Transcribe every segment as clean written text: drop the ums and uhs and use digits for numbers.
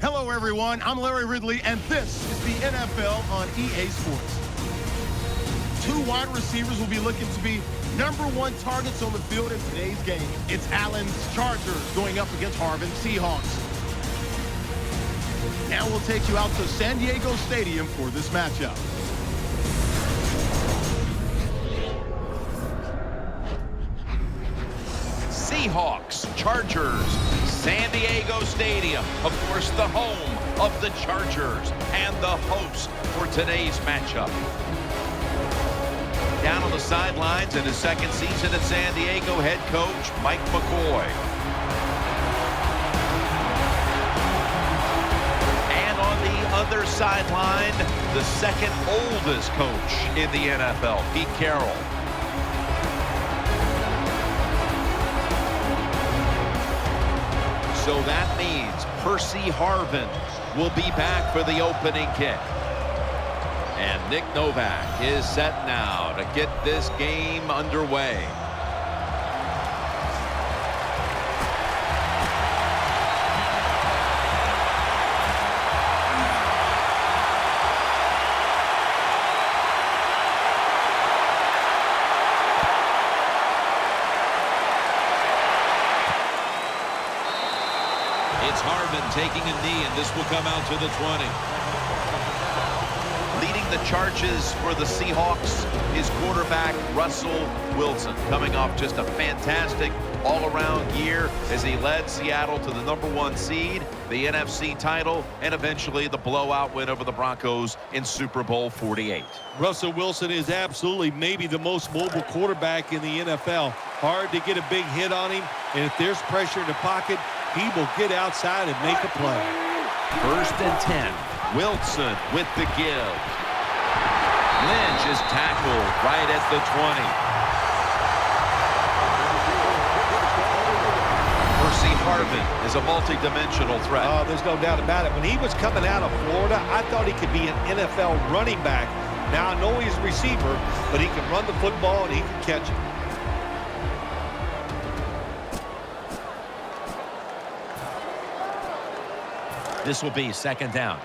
Hello, everyone. I'm Larry Ridley, and this is the NFL on EA Sports. Two wide receivers will be looking to be #1 targets on the field in today's game. It's Allen's Chargers going up against Harvin's Seahawks. Now we'll take you out to San Diego Stadium for this matchup. Seahawks, Chargers, San Diego Stadium, of course the home of the Chargers and the host for today's matchup. Down on the sidelines in his second season at San Diego, head coach Mike McCoy. And on the other sideline, the second oldest coach in the NFL, Pete Carroll. So that means Percy Harvin will be back for the opening kick. And Nick Novak is set now to get this game underway. It's Harvin taking a knee, and this will come out to the 20. Leading the charges for the Seahawks is quarterback Russell Wilson, coming off just a fantastic all-around year as he led Seattle to the #1 seed, the NFC title, and eventually the blowout win over the Broncos in Super Bowl 48. Russell Wilson is absolutely maybe the most mobile quarterback in the NFL. Hard to get a big hit on him, and if there's pressure in the pocket, he will get outside and make a play. 1st and 10. Wilson with the give. Lynch is tackled right at the 20. Percy Harvin is a multi-dimensional threat. Oh, there's no doubt about it. When he was coming out of Florida, I thought he could be an NFL running back. Now, I know he's a receiver, but he can run the football and he can catch it. This will be 2nd down.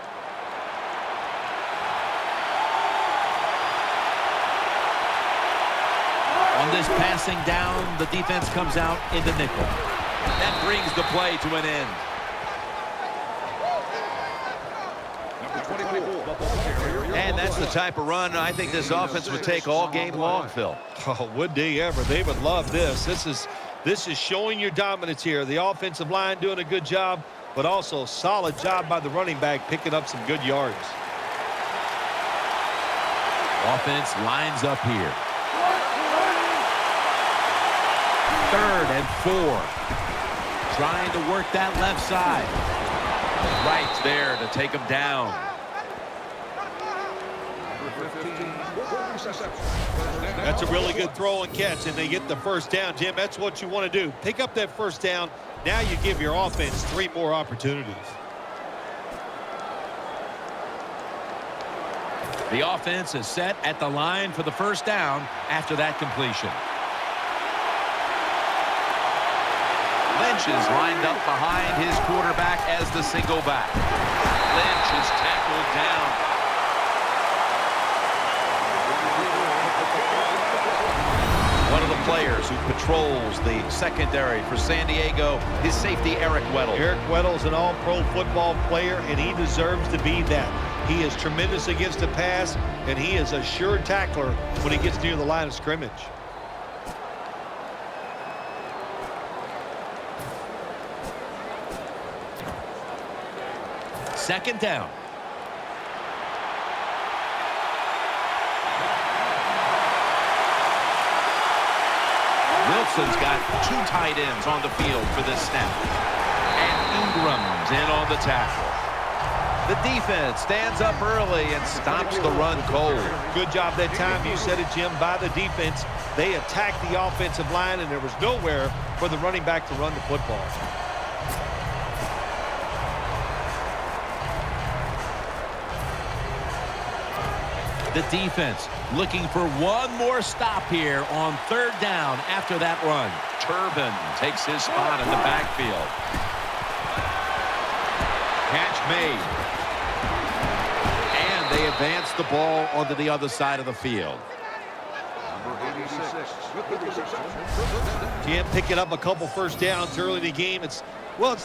On this passing down, the defense comes out in the nickel. That brings the play to an end. And that's the type of run I think this offense would take all game long, Phil. Oh, would they ever? They would love this. This is showing your dominance here. The offensive line doing a good job, but also solid job by the running back picking up some good yards. Offense lines up here. 3rd and 4. Trying to work that left side. Right there to take him down. That's a really good throw and catch, and they get the 1st down. Jim, that's what you want to do. Pick up that 1st down. Now you give your offense 3 more opportunities. The offense is set at the line for the 1st down after that completion. Lynch is lined up behind his quarterback as the single back. Lynch is tackled down. One of the players who patrols the secondary for San Diego is safety Eric Weddle. Eric Weddle is an all-pro football player, and he deserves to be that. He is tremendous against the pass, and he is a sure tackler when he gets near the line of scrimmage. Second down. Wilson's got 2 tight ends on the field for this snap. And Ingram's in on the tackle. The defense stands up early and stops the run cold. Good job that time. You said it, Jim, by the defense. They attacked the offensive line, and there was nowhere for the running back to run the football. The defense looking for one more stop here on 3rd down after that run. Turbin takes his spot in the backfield. Catch made. And they advance the ball onto the other side of the field. Can't pick it up a couple first downs early in the game. It's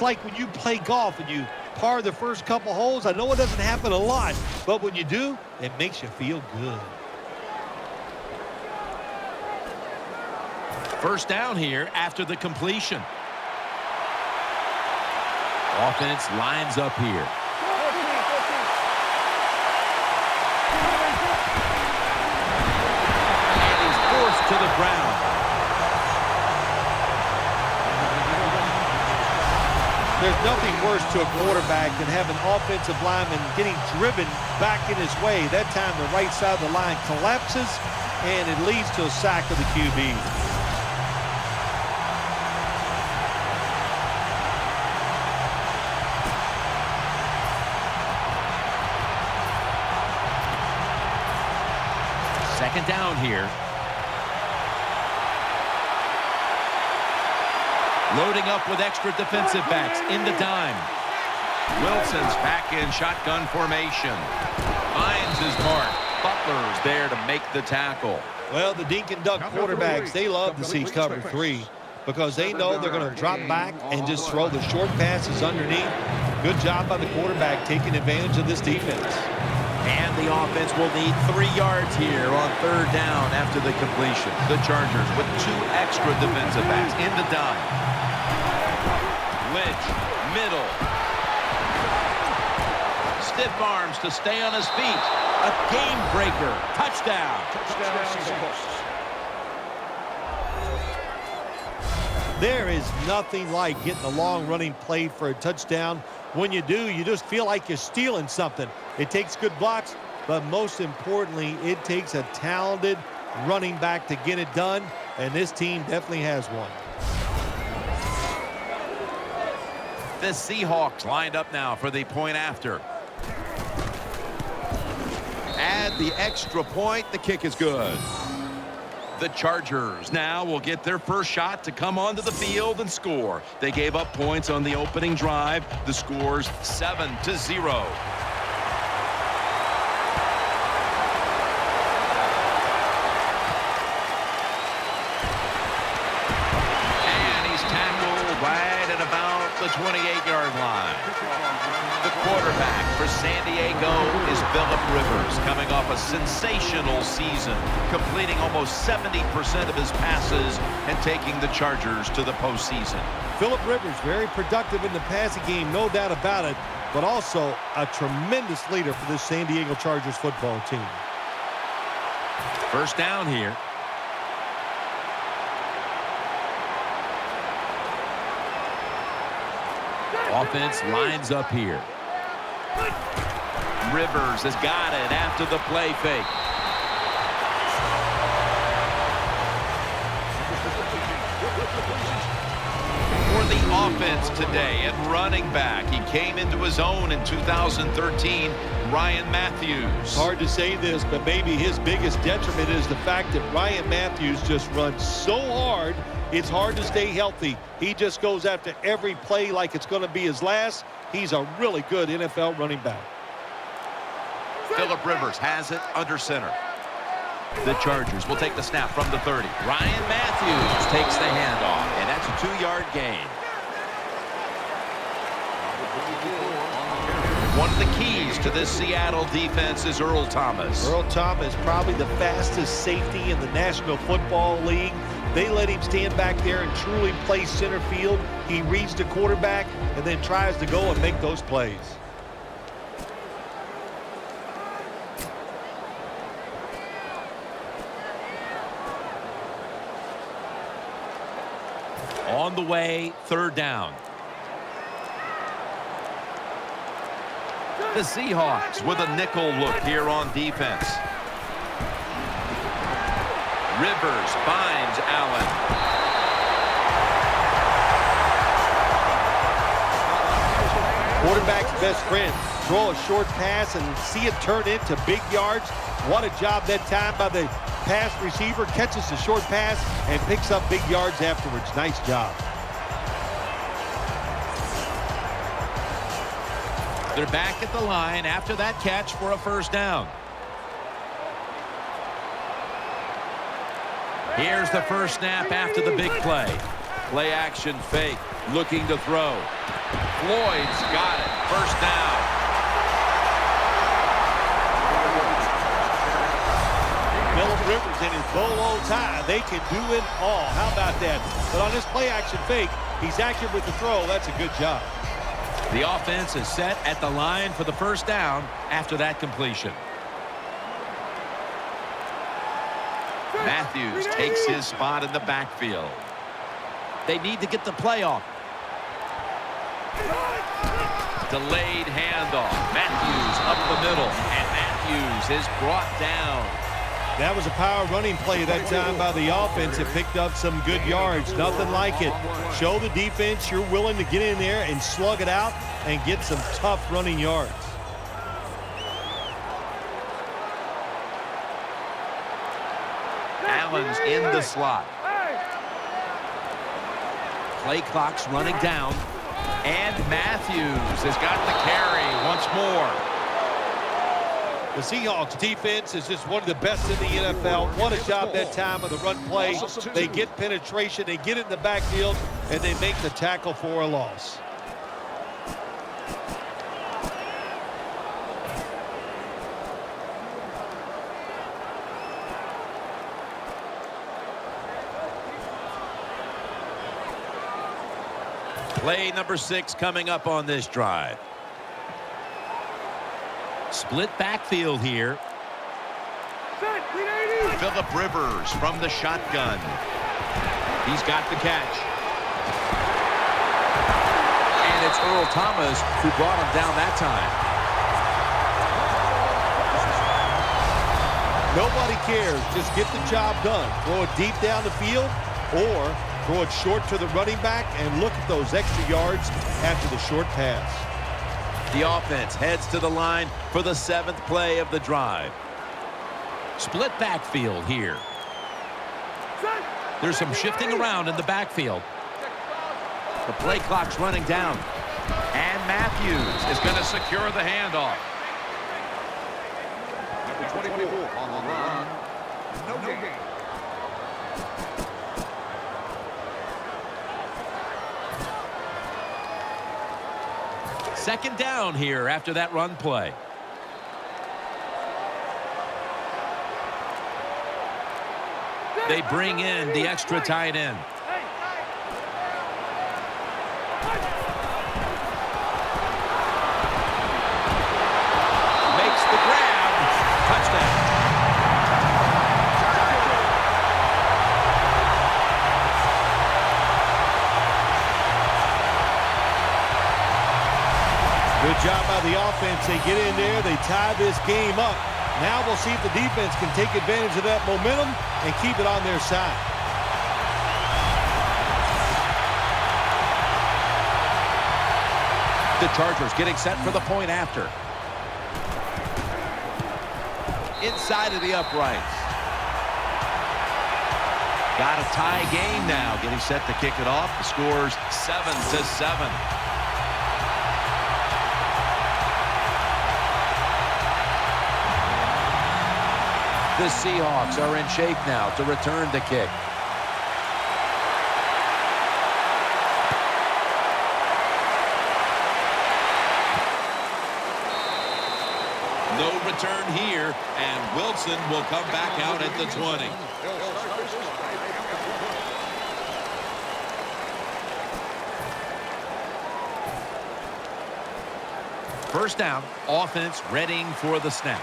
like when you play golf and you par the first couple holes. I know it doesn't happen a lot, but when you do, it makes you feel good. First down here after the completion. Offense lines up here. And he's forced to the ground. There's nothing worse to a quarterback than having offensive lineman getting driven back in his way. That time the right side of the line collapses, and it leads to a sack of the QB. Second down here. Loading up with extra defensive backs in the dime. Wilson's back in shotgun formation. Finds his mark. Butler's there to make the tackle. Well, the dink and duck quarterbacks, they love to see cover 3 because they know they're going to drop back and just throw the short passes underneath. Good job by the quarterback taking advantage of this defense. And the offense will need 3 yards here on third down after the completion. The Chargers with 2 extra defensive backs in the dime. Lynch, middle. Stiff arms to stay on his feet. A game breaker. Touchdown. There is nothing like getting a long running play for a touchdown. When you do, you just feel like you're stealing something. It takes good blocks, but most importantly, it takes a talented running back to get it done, and this team definitely has one. The Seahawks lined up now for the point after. Add the extra point. The kick is good. The Chargers now will get their first shot to come onto the field and score. They gave up points on the opening drive. The score's 7-0. The 28-yard line. The quarterback for San Diego is Philip Rivers, coming off a sensational season, completing almost 70% of his passes and taking the Chargers to the postseason. Philip Rivers, very productive in the passing game, no doubt about it, but also a tremendous leader for this San Diego Chargers football team. First down here. Offense lines up here. Rivers has got it after the play fake. For the offense today at running back, he came into his own in 2013, Ryan Matthews. Hard to say this, but maybe his biggest detriment is the fact that Ryan Matthews just runs so hard, it's hard to stay healthy. He just goes after every play like it's going to be his last. He's a really good NFL running back. Philip Rivers has it under center. The Chargers will take the snap from the 30. Ryan Matthews takes the handoff, and that's a 2-yard gain. One of the keys to this Seattle defense is Earl Thomas. Earl Thomas, probably the fastest safety in the National Football League. They let him stand back there and truly play center field. He reads the quarterback and then tries to go and make those plays. On the way, third down. The Seahawks with a nickel look here on defense. Rivers finds Allen. Quarterback's best friend. Throw a short pass and see it turn into big yards. What a job that time by the pass receiver. Catches the short pass and picks up big yards afterwards. Nice job. They're back at the line after that catch for a first down. Here's the first snap after the big play. Play action fake. Looking to throw. Floyd's got it. First down. Phillip Rivers and his bolo tie. They can do it all. How about that? But on this play action fake, he's accurate with the throw. That's a good job. The offense is set at the line for the first down after that completion. Matthews takes his spot in the backfield. They need to get the play off. Delayed handoff. Matthews up the middle, and Matthews is brought down. That was a power running play that time by the offense. It picked up some good yards. Nothing like it. Show the defense you're willing to get in there and slug it out and get some tough running yards. Allen's in the slot. Play clock's running down. And Matthews has got the carry once more. The Seahawks defense is just one of the best in the NFL. What a job that time of the run play. They get penetration, they get it in the backfield, and they make the tackle for a loss. Play number 6 coming up on this drive. Split backfield here. Phillip Rivers from the shotgun. He's got the catch. And it's Earl Thomas who brought him down that time. Nobody cares. Just get the job done. Throw it deep down the field or throw it short to the running back, and look at those extra yards after the short pass. The offense heads to the line for the 7th play of the drive. Split backfield here. There's some shifting around in the backfield. The play clock's running down. And Matthews is going to secure the handoff. Number 24 on the run. No gain. Second down here after that run play. They bring in the extra tight end. Makes the grab. Touchdown. Good job by the offense. They get in there. They tie this game up. Now we'll see if the defense can take advantage of that momentum and keep it on their side. The Chargers getting set for the point after. Inside of the uprights. Got a tie game now. Getting set to kick it off. The score's 7-7. The Seahawks are in shape now to return the kick. No return here, and Wilson will come back out at the 20. First down, offense readying for the snap.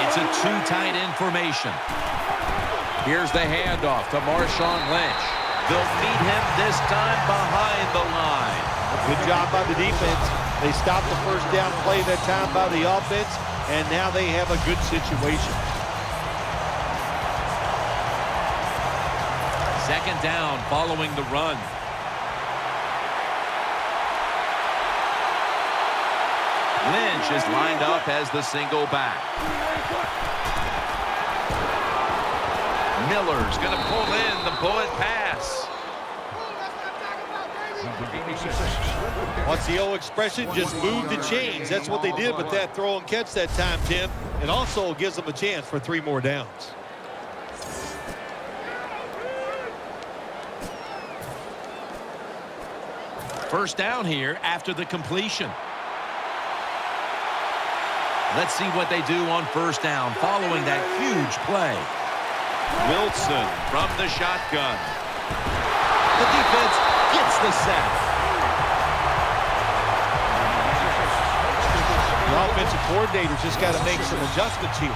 It's a two tight end formation. Here's the handoff to Marshawn Lynch. They'll meet him this time behind the line. Good job by the defense. They stopped the first down play that time by the offense, and now they have a good situation. Second down following the run. Lynch is lined up as the single back. Miller's going to pull in the bullet pass. What's the old expression? Just move the chains. That's what they did with that throw and catch that time, Tim. It also gives them a chance for 3 more downs. First down here after the completion. Let's see what they do on first down following that huge play. Wilson from the shotgun. The defense gets the sack. The offensive coordinator's just got to make some adjustments here.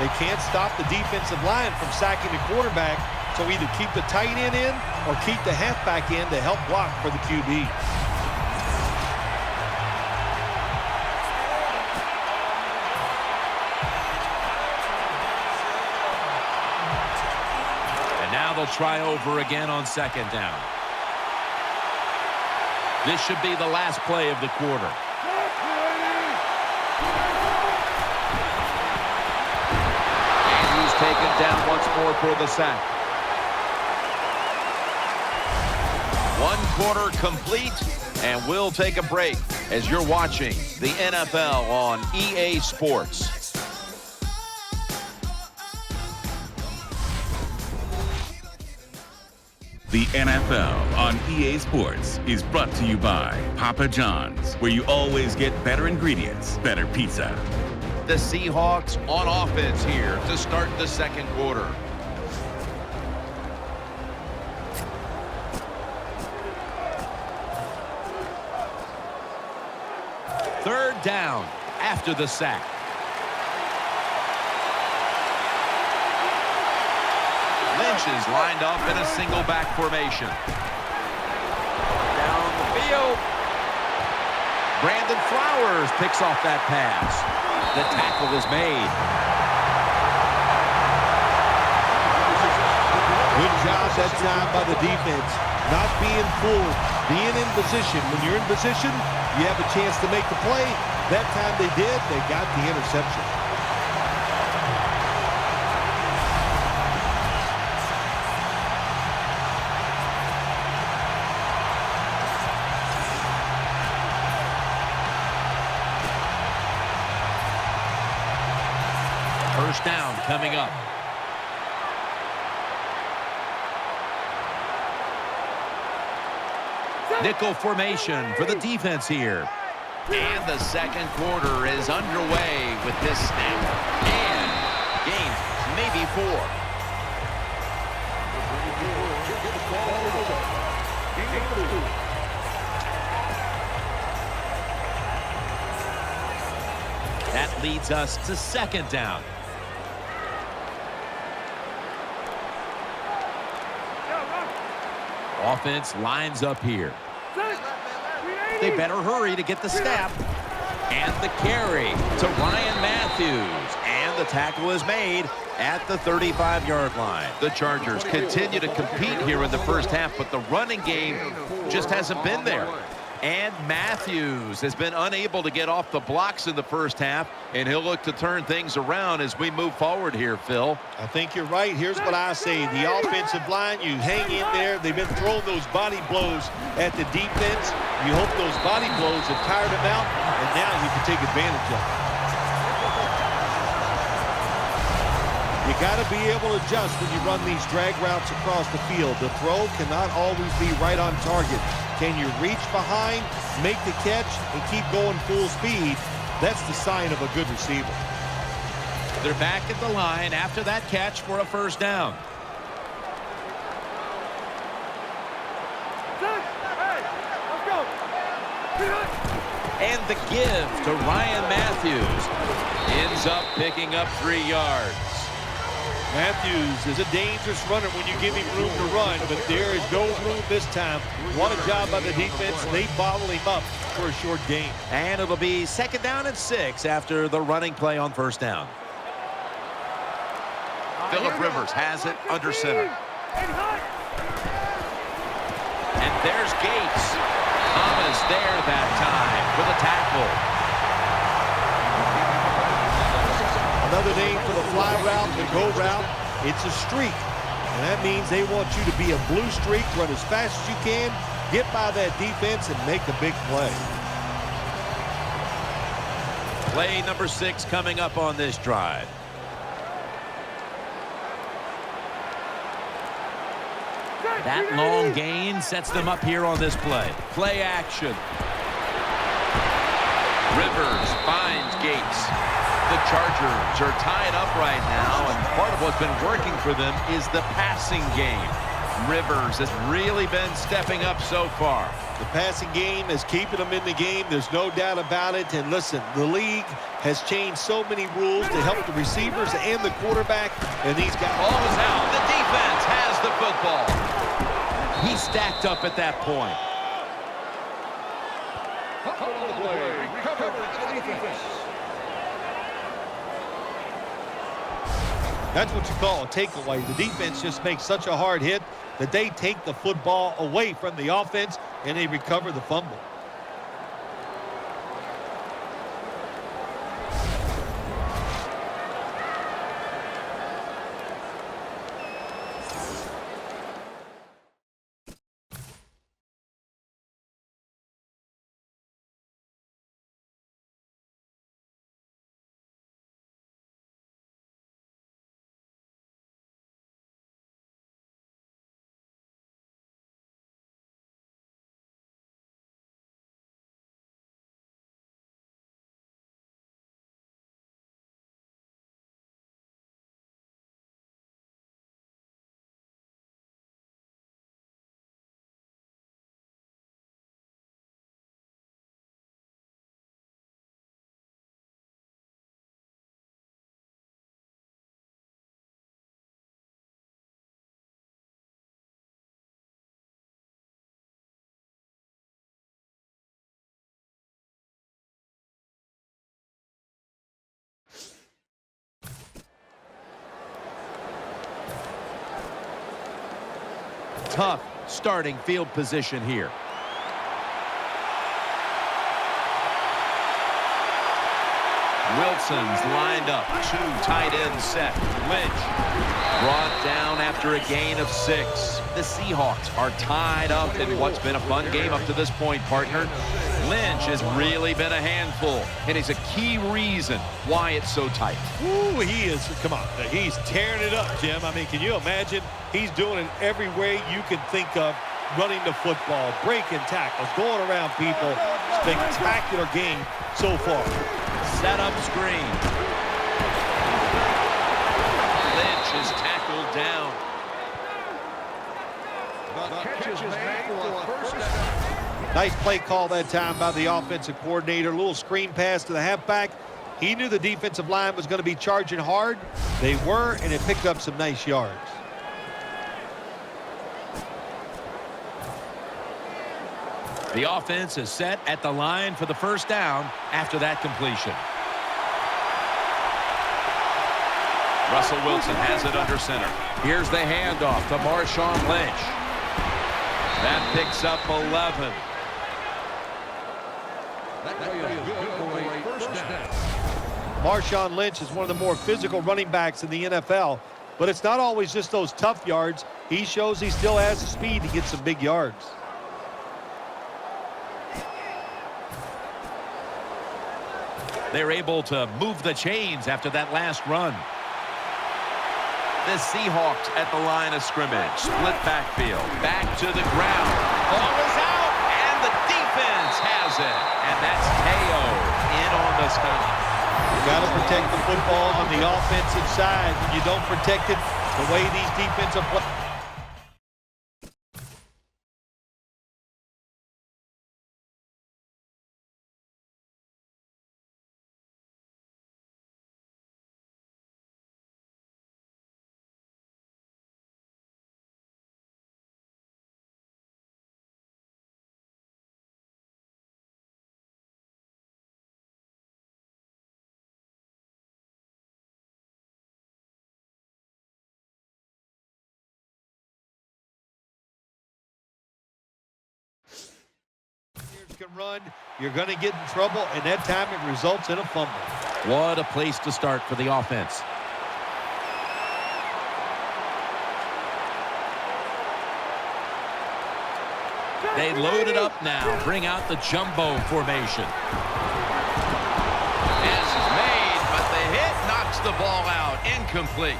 They can't stop the defensive line from sacking the quarterback, so either keep the tight end in or keep the halfback in to help block for the QB. They'll try over again on second down. This should be the last play of the quarter. And he's taken down once more for the sack. 1 quarter complete, and we'll take a break as you're watching the NFL on EA Sports. The NFL on EA Sports is brought to you by Papa John's, where you always get better ingredients, better pizza. The Seahawks on offense here to start the second quarter. Third down after the sack. Lynch is lined up in a single back formation. Down the field. Brandon Flowers picks off that pass. The tackle is made. Good job that time by the defense. Not being fooled, being in position. When you're in position, you have a chance to make the play. That time they did. They got the interception. First down coming up. Nickel formation for the defense here. And the second quarter is underway with this snap. And gains maybe 4. That leads us to second down. Offense lines up here. They better hurry to get the snap. And the carry to Ryan Matthews. And the tackle is made at the 35-yard line. The Chargers continue to compete here in the first half, but the running game just hasn't been there. And Matthews has been unable to get off the blocks in the first half, and he'll look to turn things around as we move forward here, Phil. I think you're right. Here's what I say. The offensive line, you hang in there. They've been throwing those body blows at the defense. You hope those body blows have tired them out, and now you can take advantage of it. You got to be able to adjust when you run these drag routes across the field. The throw cannot always be right on target. Can you reach behind, make the catch, and keep going full speed? That's the sign of a good receiver. They're back at the line after that catch for a first down. And the give to Ryan Matthews ends up picking up 3 yards. Matthews is a dangerous runner when you give him room to run, but there is no room this time. What a job by the defense. They bottle him up for a short gain. And it'll be second down and 6 after the running play on first down. Phillip Rivers has it under center. And there's Gates. Thomas there that time for the tackle. Another name for the fly route, the go route. It's a streak. And that means they want you to be a blue streak, run as fast as you can, get by that defense and make a big play. Play number 6 coming up on this drive. That long gain sets them up here on this play. Play action. Rivers finds Gates. The Chargers are tied up right now, and part of what's been working for them is the passing game. Rivers has really been stepping up so far. The passing game is keeping them in the game. There's no doubt about it. And listen, the league has changed so many rules to help the receivers and the quarterback. And these guys... Ball is out. The defense has the football. He stacked up at that point. That's what you call a takeaway. The defense just makes such a hard hit that they take the football away from the offense and they recover the fumble. Tough starting field position here. Wilson's lined up. 2 tight ends set. Lynch brought down after a gain of 6. The Seahawks are tied up in what's been a fun game up to this point, partner. Lynch has really been a handful, and is a key reason why it's so tight. Ooh, he is, come on, he's tearing it up, Jim. I mean, can you imagine? He's doing it every way you can think of. Running the football, breaking tackles, going around people. Spectacular game so far. Set up screen. Lynch is tackled down. Nice play call that time by the offensive coordinator. A little screen pass to the halfback. He knew the defensive line was going to be charging hard. They were, and it picked up some nice yards. The offense is set at the line for the first down after that completion. Russell Wilson has it under center. Here's the handoff to Marshawn Lynch. That picks up 11. Marshawn Lynch is one of the more physical running backs in the NFL, but it's not always just those tough yards. He shows he still has the speed to get some big yards. They're able to move the chains after that last run. The Seahawks at the line of scrimmage. Split backfield. Back to the ground. Ball is out, and the defense has it. And that's KO in on the stop. You got to protect the football on the offensive side. When you don't protect it the way these defensive players. Can run, you're going to get in trouble, and that time it results in a fumble. What a place to start for the offense. They load it up now. Bring out the jumbo formation. Pass is made, but the hit knocks the ball out. Incomplete.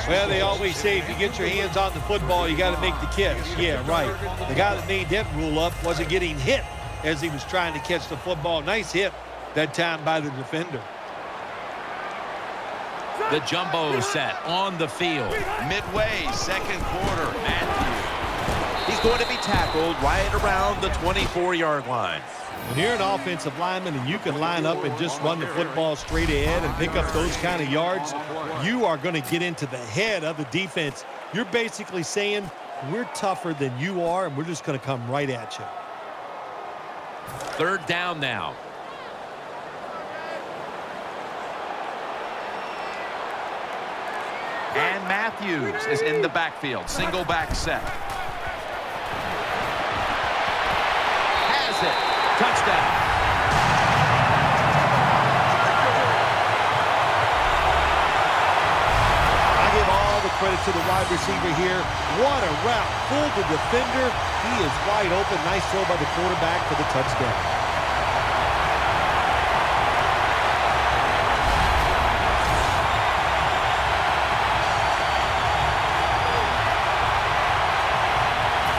Well, they always say if you get your hands on the football, you got to make the catch. Yeah, right. The guy that made that rule up wasn't getting hit as he was trying to catch the football. Nice hit that time by the defender. The jumbo set on the field. Midway, second quarter. Matthews. He's going to be tackled right around the 24-yard line. When you're an offensive lineman and you can line up and just run the football straight ahead and pick up those kind of yards, you are going to get into the head of the defense. You're basically saying, we're tougher than you are, and we're just going to come right at you. Third down now. And Matthews is in the backfield. Single back set. Has it. Touchdown. I give all the credit to the wide receiver here. What a route. Fooled the defender. He is wide open. Nice throw by the quarterback for the touchdown.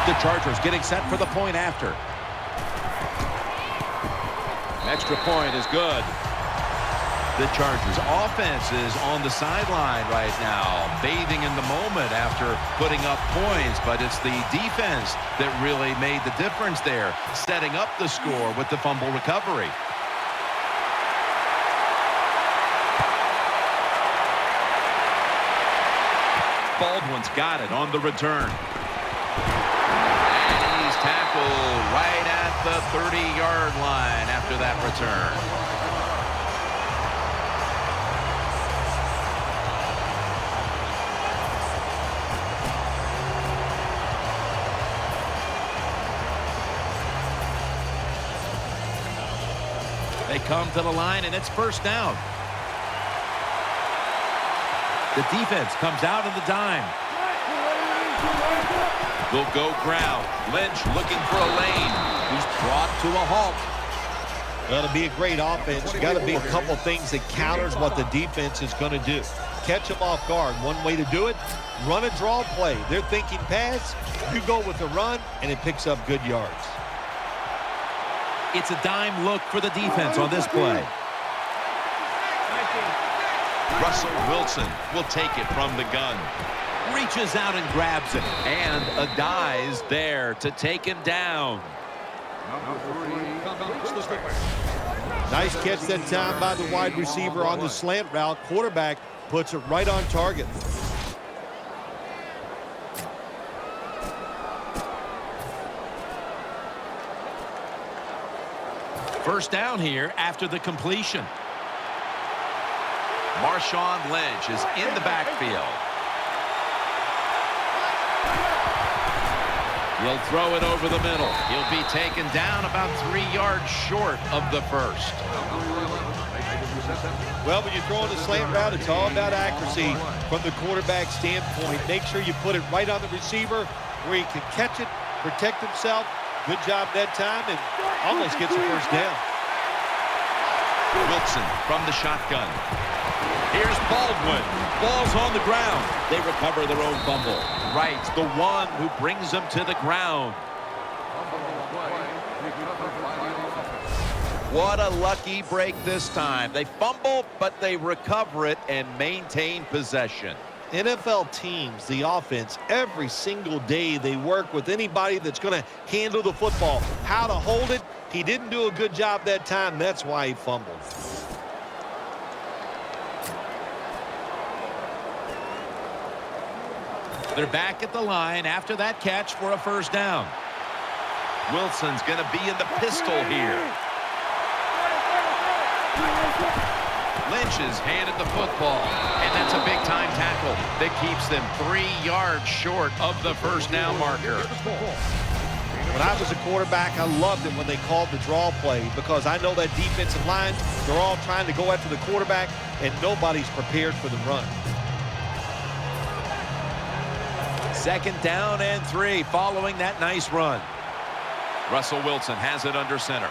The Chargers getting set for the point after. Extra point is good. The Chargers offense is on the sideline right now, bathing in the moment after putting up points, but it's the defense that really made the difference there, setting up the score with the fumble recovery. Baldwin's got it on the return. Tackled right at the 30-yard line after that return. They come to the line, and it's first down. The defense comes out in the dime. Will go ground. Lynch looking for a lane. He's brought to a halt. Well, to be a great offense, you got to be a couple things that counters what the defense is going to do. Catch them off guard. One way to do it, run a draw play. They're thinking pass. You go with the run, and it picks up good yards. It's a dime look for the defense on this play. Russell Wilson will take it from the gun. Reaches out and grabs it. And a guy's there to take him down. Nice catch that time by the wide receiver on the slant route. Quarterback puts it right on target. First down here after the completion. Marshawn Lynch is in the backfield. He'll throw it over the middle. He'll be taken down about 3 yards short of the first. Well, when you're throwing a slant route, it's all about accuracy from the quarterback standpoint. Make sure you put it right on the receiver where he can catch it, protect himself. Good job that time, and almost gets a first down. Wilson from the shotgun. Here's Baldwin. Ball's on the ground. They recover their own fumble. Right, the one who brings them to the ground. What a lucky break this time. They fumble, but they recover it and maintain possession. NFL teams, the offense, every single day they work with anybody that's going to handle the football. How to hold it. He didn't do a good job that time. That's why he fumbled. They're back at the line after that catch for a first down. Wilson's going to be in the pistol here. Lynch is handed the football, and that's a big-time tackle that keeps them 3 yards short of the first down marker. When I was a quarterback, I loved it when they called the draw play because I know that defensive line, they're all trying to go after the quarterback, and nobody's prepared for the run. Second down and 3 following that nice run. Russell Wilson has it under center.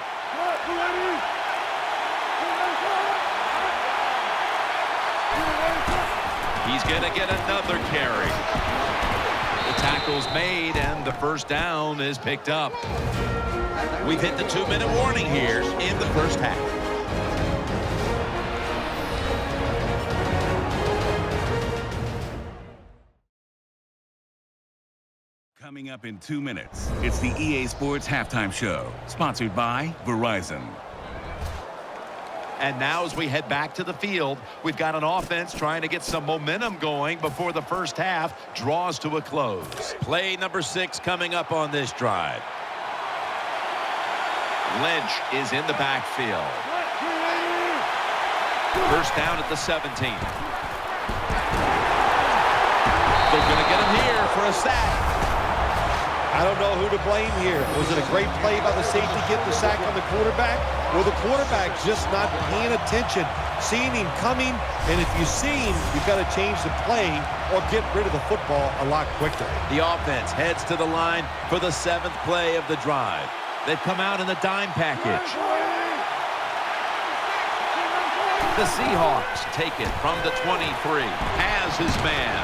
He's going to get another carry. The tackle's made, and the first down is picked up. We've hit the 2-minute warning here in the first half. Coming up in 2 minutes, it's the EA Sports Halftime Show, sponsored by Verizon. And now as we head back to the field, we've got an offense trying to get some momentum going before the first half draws to a close. Play number 6 coming up on this drive. Lynch is in the backfield. First down at the 17. They're going to get him here for a sack. I don't know who to blame here. Was it a great play by the safety to get the sack on the quarterback? Or the quarterback just not paying attention, seeing him coming, and if you see him, you've got to change the play or get rid of the football a lot quicker. The offense heads to the line for the 7th play of the drive. They've come out in the dime package. The Seahawks take it from the 23. Has his man.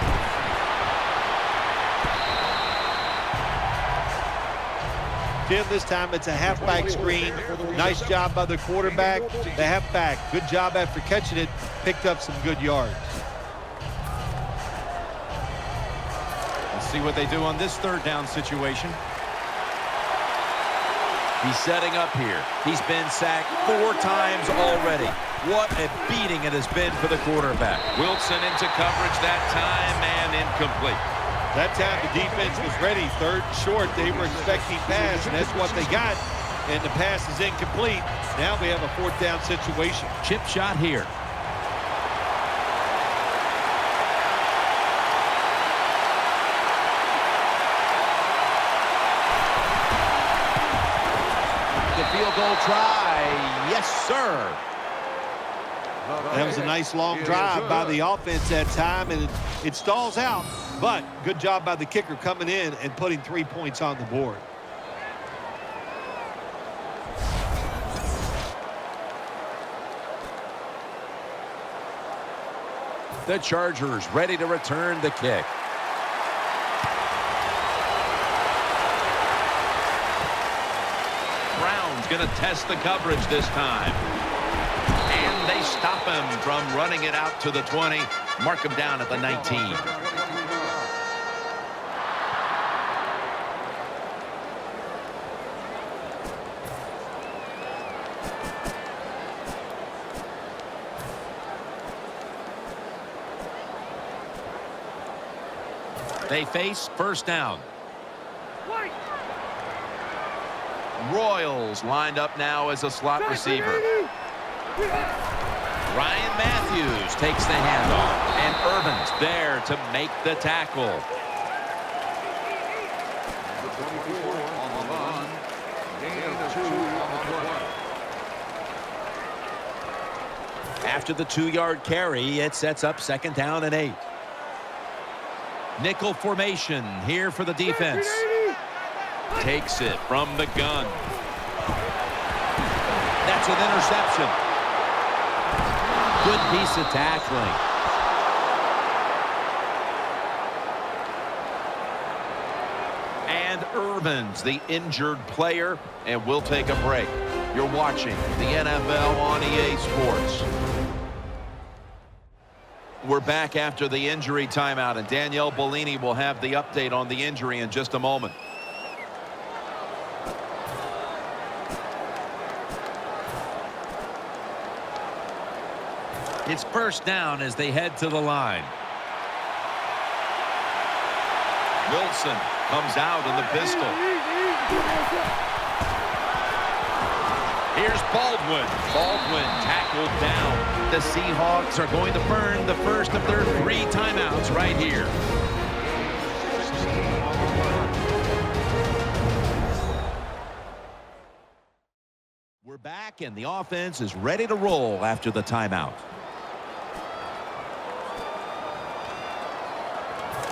Jim, this time it's a halfback screen. Nice job by the quarterback. The halfback, good job after catching it, picked up some good yards. Let's see what they do on this 3rd down situation. He's setting up here. He's been sacked 4 times already. What a beating it has been for the quarterback. Wilson into coverage that time and incomplete. That time the defense was ready. 3rd and short. They were expecting pass, and that's what they got. And the pass is incomplete. Now we have a 4th down situation. Chip shot here. The field goal try. Yes, sir. That was a nice long drive by the offense that time, and it stalls out. But good job by the kicker coming in and putting 3 points on the board. The Chargers ready to return the kick. Brown's going to test the coverage this time. And they stop him from running it out to the 20. Mark him down at the 19. They face first down. Royals lined up now as a slot receiver. Ryan Matthews takes the handoff, and Urban's there to make the tackle. On the run. Gain of 2 on the play. After the 2-yard carry, it sets up 2nd down and 8. Nickel formation here for the defense. Takes it from the gun. That's an interception. Good piece of tackling. And Irvin's the injured player, and we'll take a break. You're watching the NFL on EA Sports. We're back after the injury timeout, and Danielle Bellini will have the update on the injury in just a moment. It's first down as they head to the line. Wilson comes out in the pistol. Here's Baldwin. Baldwin tackled down. The Seahawks are going to burn the first of their 3 timeouts right here. We're back, and the offense is ready to roll after the timeout.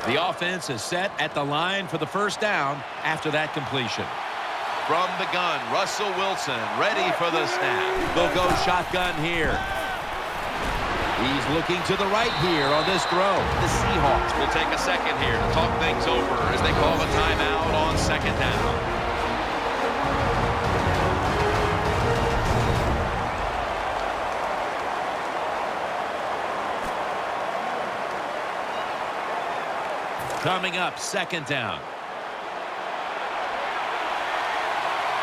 The offense is set at the line for the first down after that completion. from the gun. Russell Wilson ready for the snap. They'll go shotgun here. He's looking to the right here on this throw. The Seahawks will take a second here to talk things over as they call a timeout on second down. Coming up, second down.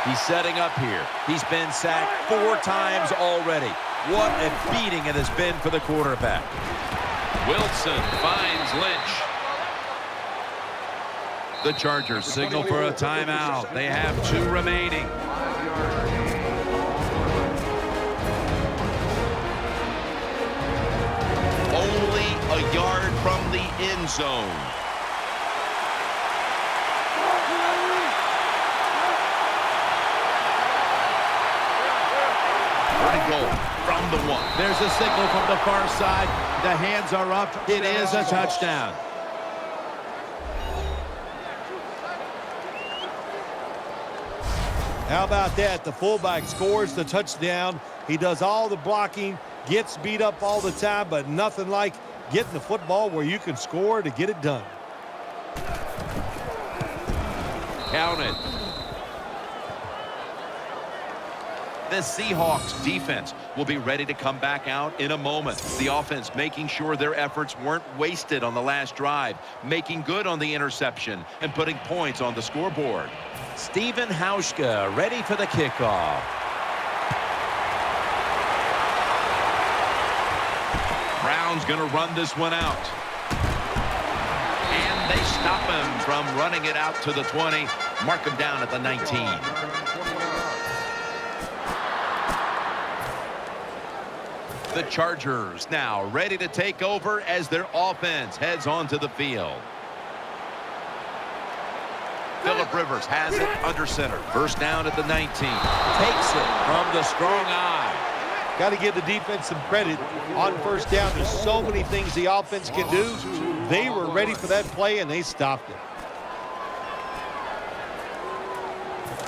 He's setting up here. He's been sacked 4 times already. What a beating it has been for the quarterback. Wilson finds Lynch. The Chargers signal for a timeout. They have 2 remaining. Only a yard from the end zone. Goal from the 1. There's a signal from the far side. The hands are up. It is a touchdown. How about that? The fullback scores the touchdown. He does all the blocking, gets beat up all the time, but nothing like getting the football where you can score to get it done. Count it. The Seahawks defense will be ready to come back out in a moment. The offense making sure their efforts weren't wasted on the last drive, making good on the interception, and putting points on the scoreboard. Stephen Hauschka ready for the kickoff. Brown's going to run this one out. And they stop him from running it out to the 20. Mark him down at the 19. The Chargers now ready to take over as their offense heads onto the field. Phillip Rivers has it under center. First down at the 19. Takes it from the strong eye. Got to give the defense some credit on first down. There's so many things the offense can do. They were ready for that play, and they stopped it.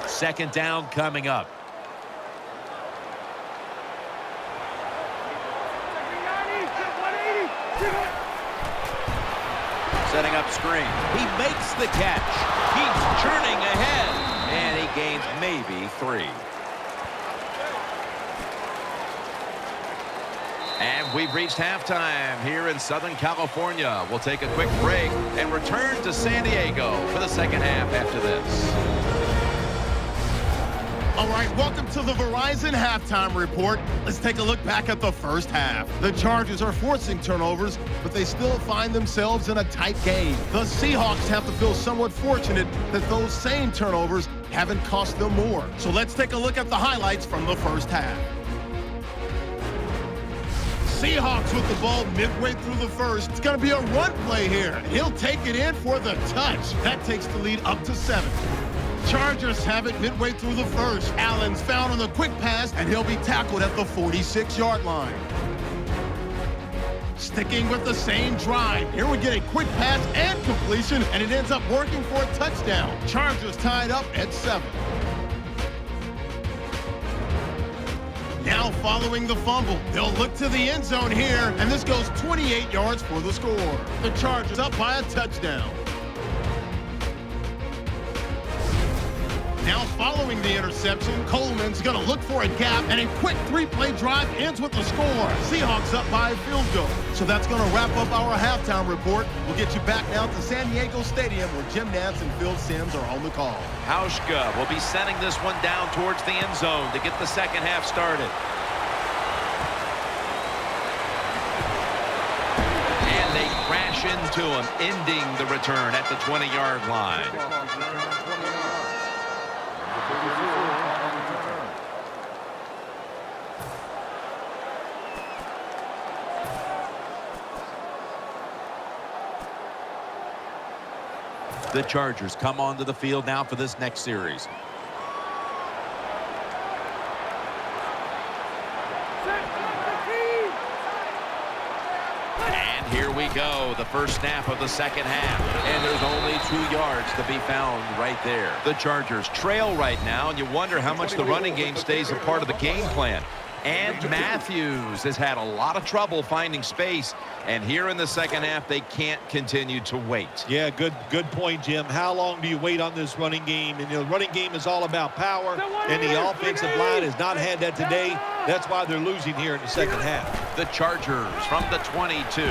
Second down coming up. Setting up screen. He makes the catch. He's churning ahead. And he gains maybe 3. And we've reached halftime here in Southern California. We'll take a quick break and return to San Diego for the second half after this. All right, welcome to the Verizon Halftime Report. Let's take a look back at the first half. The Chargers are forcing turnovers, but they still find themselves in a tight game. The Seahawks have to feel somewhat fortunate that those same turnovers haven't cost them more. So let's take a look at the highlights from the first half. Seahawks with the ball midway through the first. It's going to be a run play here. He'll take it in for the touch. That takes the lead up to 7. Chargers have it midway through the first. Allen's found on the quick pass, and he'll be tackled at the 46-yard line. Sticking with the same drive. Here we get a quick pass and completion, and it ends up working for a touchdown. Chargers tied up at 7. Now following the fumble, they'll look to the end zone here, and this goes 28 yards for the score. The Chargers up by a touchdown. Now following the interception, Coleman's going to look for a gap, and a quick 3-play drive ends with the score. Seahawks up by a field goal. So that's going to wrap up our halftime report. We'll get you back now to San Diego Stadium where Jim Nantz and Phil Simms are on the call. Hauschka will be sending this one down towards the end zone to get the second half started. And they crash into him, ending the return at the 20-yard line. The Chargers come onto the field now for this next series. And here we go. with the first snap of the second half. And there's only 2 yards to be found right there. The Chargers trail right now, and you wonder how much the running game stays a part of the game plan. And Matthews has had a lot of trouble finding space. And here in the second half, they can't continue to wait. Yeah, good point, Jim. How long do you wait on this running game? And the running game is all about power, and the offensive line has not had that today. That's why they're losing here in the second half. The Chargers from the 22.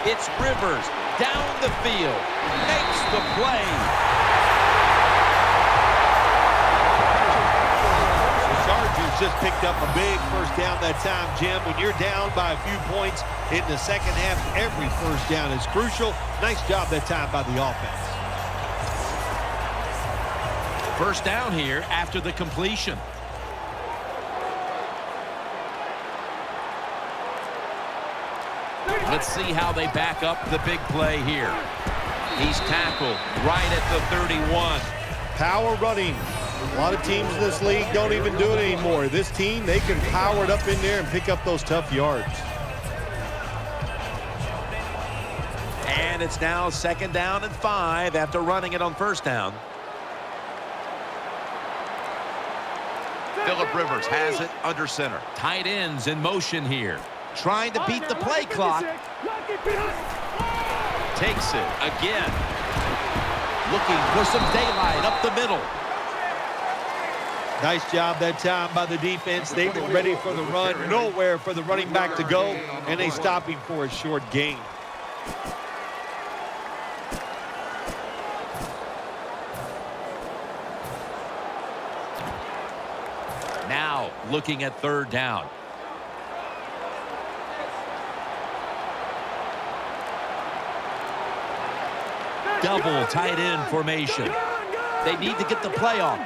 It's Rivers down the field. Makes the play. Chargers just picked up a big first down that time, Jim. When you're down by a few points in the second half, every first down is crucial. Nice job that time by the offense. First down here after the completion. Let's see how they back up the big play here. He's tackled right at the 31. Power running. A lot of teams in this league don't even do it anymore. This team, they can power it up in there and pick up those tough yards. And it's now 2nd down and 5 after running it on first down. Phillip Rivers has it under center. Tight ends in motion here. Trying to beat the play clock. Takes it again. Looking for some daylight up the middle. Nice job that time by the defense. They were ready for the run. Nowhere for the running back to go, and they stop him for a short gain. Now looking at 3rd down. Double tight end formation. They need to get the play off.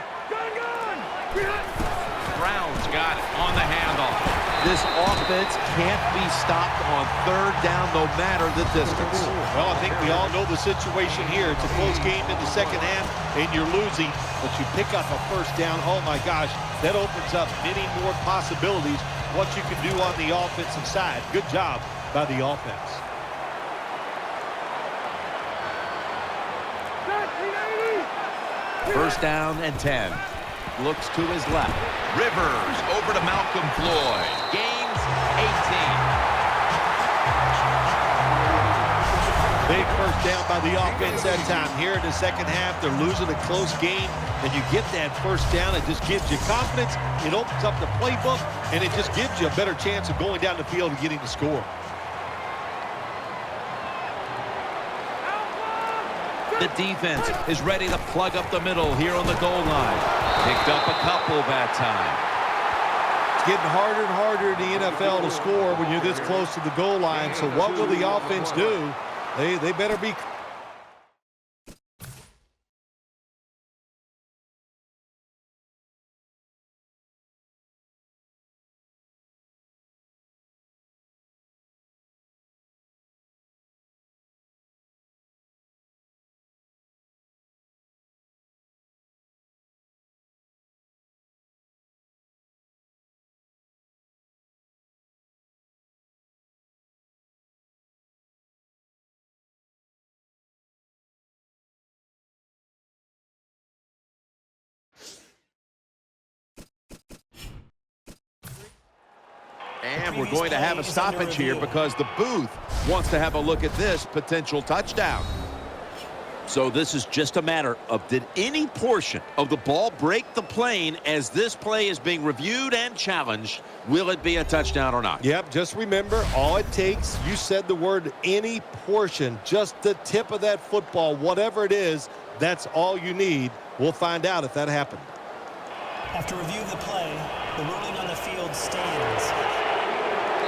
Brown's got it on the handoff. This offense can't be stopped on 3rd down no matter the distance. Well, I think we all know the situation here. It's a close game in the second half, and you're losing, but you pick up a first down. Oh, my gosh, that opens up many more possibilities what you can do on the offensive side. Good job by the offense. First down and 10. Looks to his left. Rivers over to Malcolm Floyd. Gains 18. Big first down by the offense that time. Here in the second half, they're losing a close game, and you get that first down. It just gives you confidence. It opens up the playbook, and it just gives you a better chance of going down the field and getting the score. The defense is ready to plug up the middle here on the goal line. Picked up a couple that time. It's getting harder and harder in the NFL to score when you're this close to the goal line. So what will the offense do? They better be. And we're going to have a stoppage here because the booth wants to have a look at this potential touchdown. So this is just a matter of, did any portion of the ball break the plane as this play is being reviewed and challenged? Will it be a touchdown or not? Yep, just remember, all it takes, you said the word any portion, just the tip of that football, whatever it is, that's all you need. We'll find out if that happened. After review of the play, the ruling on the field stands.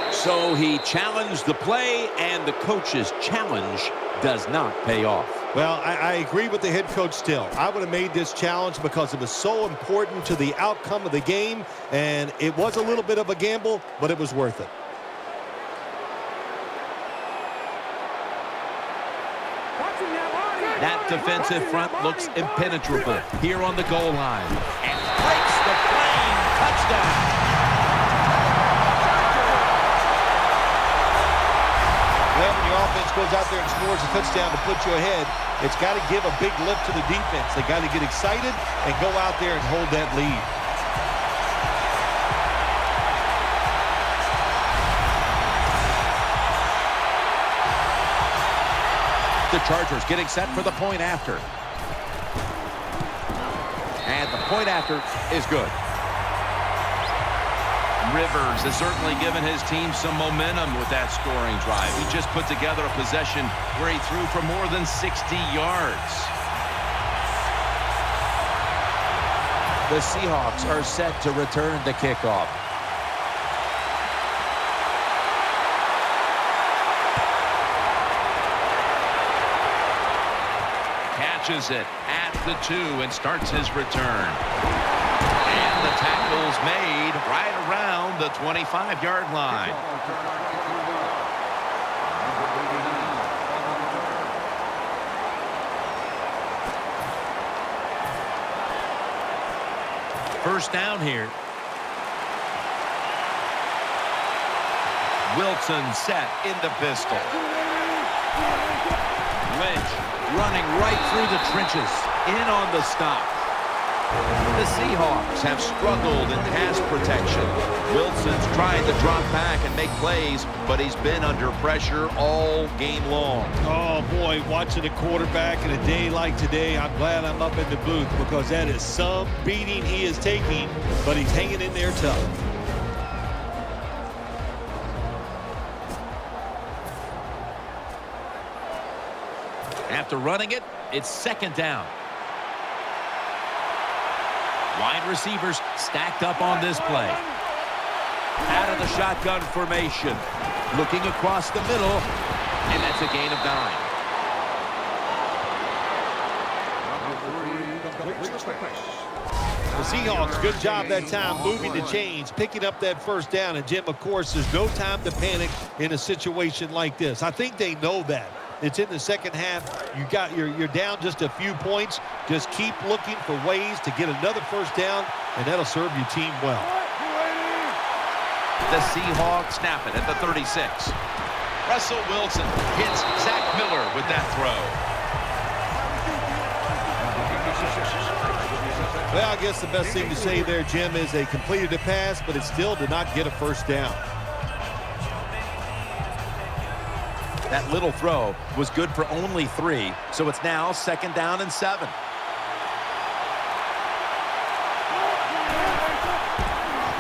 So he challenged the play, and the coach's challenge does not pay off. Well, I agree with the head coach still. I would have made this challenge because it was so important to the outcome of the game, and it was a little bit of a gamble, but it was worth it. That defensive front looks impenetrable here on the goal line. And breaks the plane. Touchdown. Well, when your offense goes out there and scores a touchdown to put you ahead, it's got to give a big lift to the defense. They got to get excited and go out there and hold that lead. The Chargers getting set for the point after. And the point after is good. Rivers has certainly given his team some momentum with that scoring drive. He just put together a possession where he threw for more than 60 yards. The Seahawks are set to return the kickoff. Catches it at the 2 and starts his return. And the tackle's made right around the 25-yard line. First down here. Wilson set in the pistol. Lynch running right through the trenches. In on the stop. The Seahawks have struggled in pass protection. Wilson's tried to drop back and make plays, but he's been under pressure all game long. Oh, boy, watching a quarterback in a day like today, I'm glad I'm up in the booth because that is some beating he is taking, but he's hanging in there tough. After running it, it's second down. Wide receivers stacked up on this play. Out of the shotgun formation. Looking across the middle. And that's a gain of 9. The Seahawks, good job that time moving the chains, picking up that first down. And, Jim, of course, there's no time to panic in a situation like this. I think they know that. It's in the second half. You're down just a few points. Just keep looking for ways to get another first down, and that'll serve your team well. The Seahawks snap it at the 36. Russell Wilson hits Zach Miller with that throw. Well, I guess the best thing to say there, Jim, is they completed a pass, but it still did not get a first down. That little throw was good for only 3, so it's now second down and 7.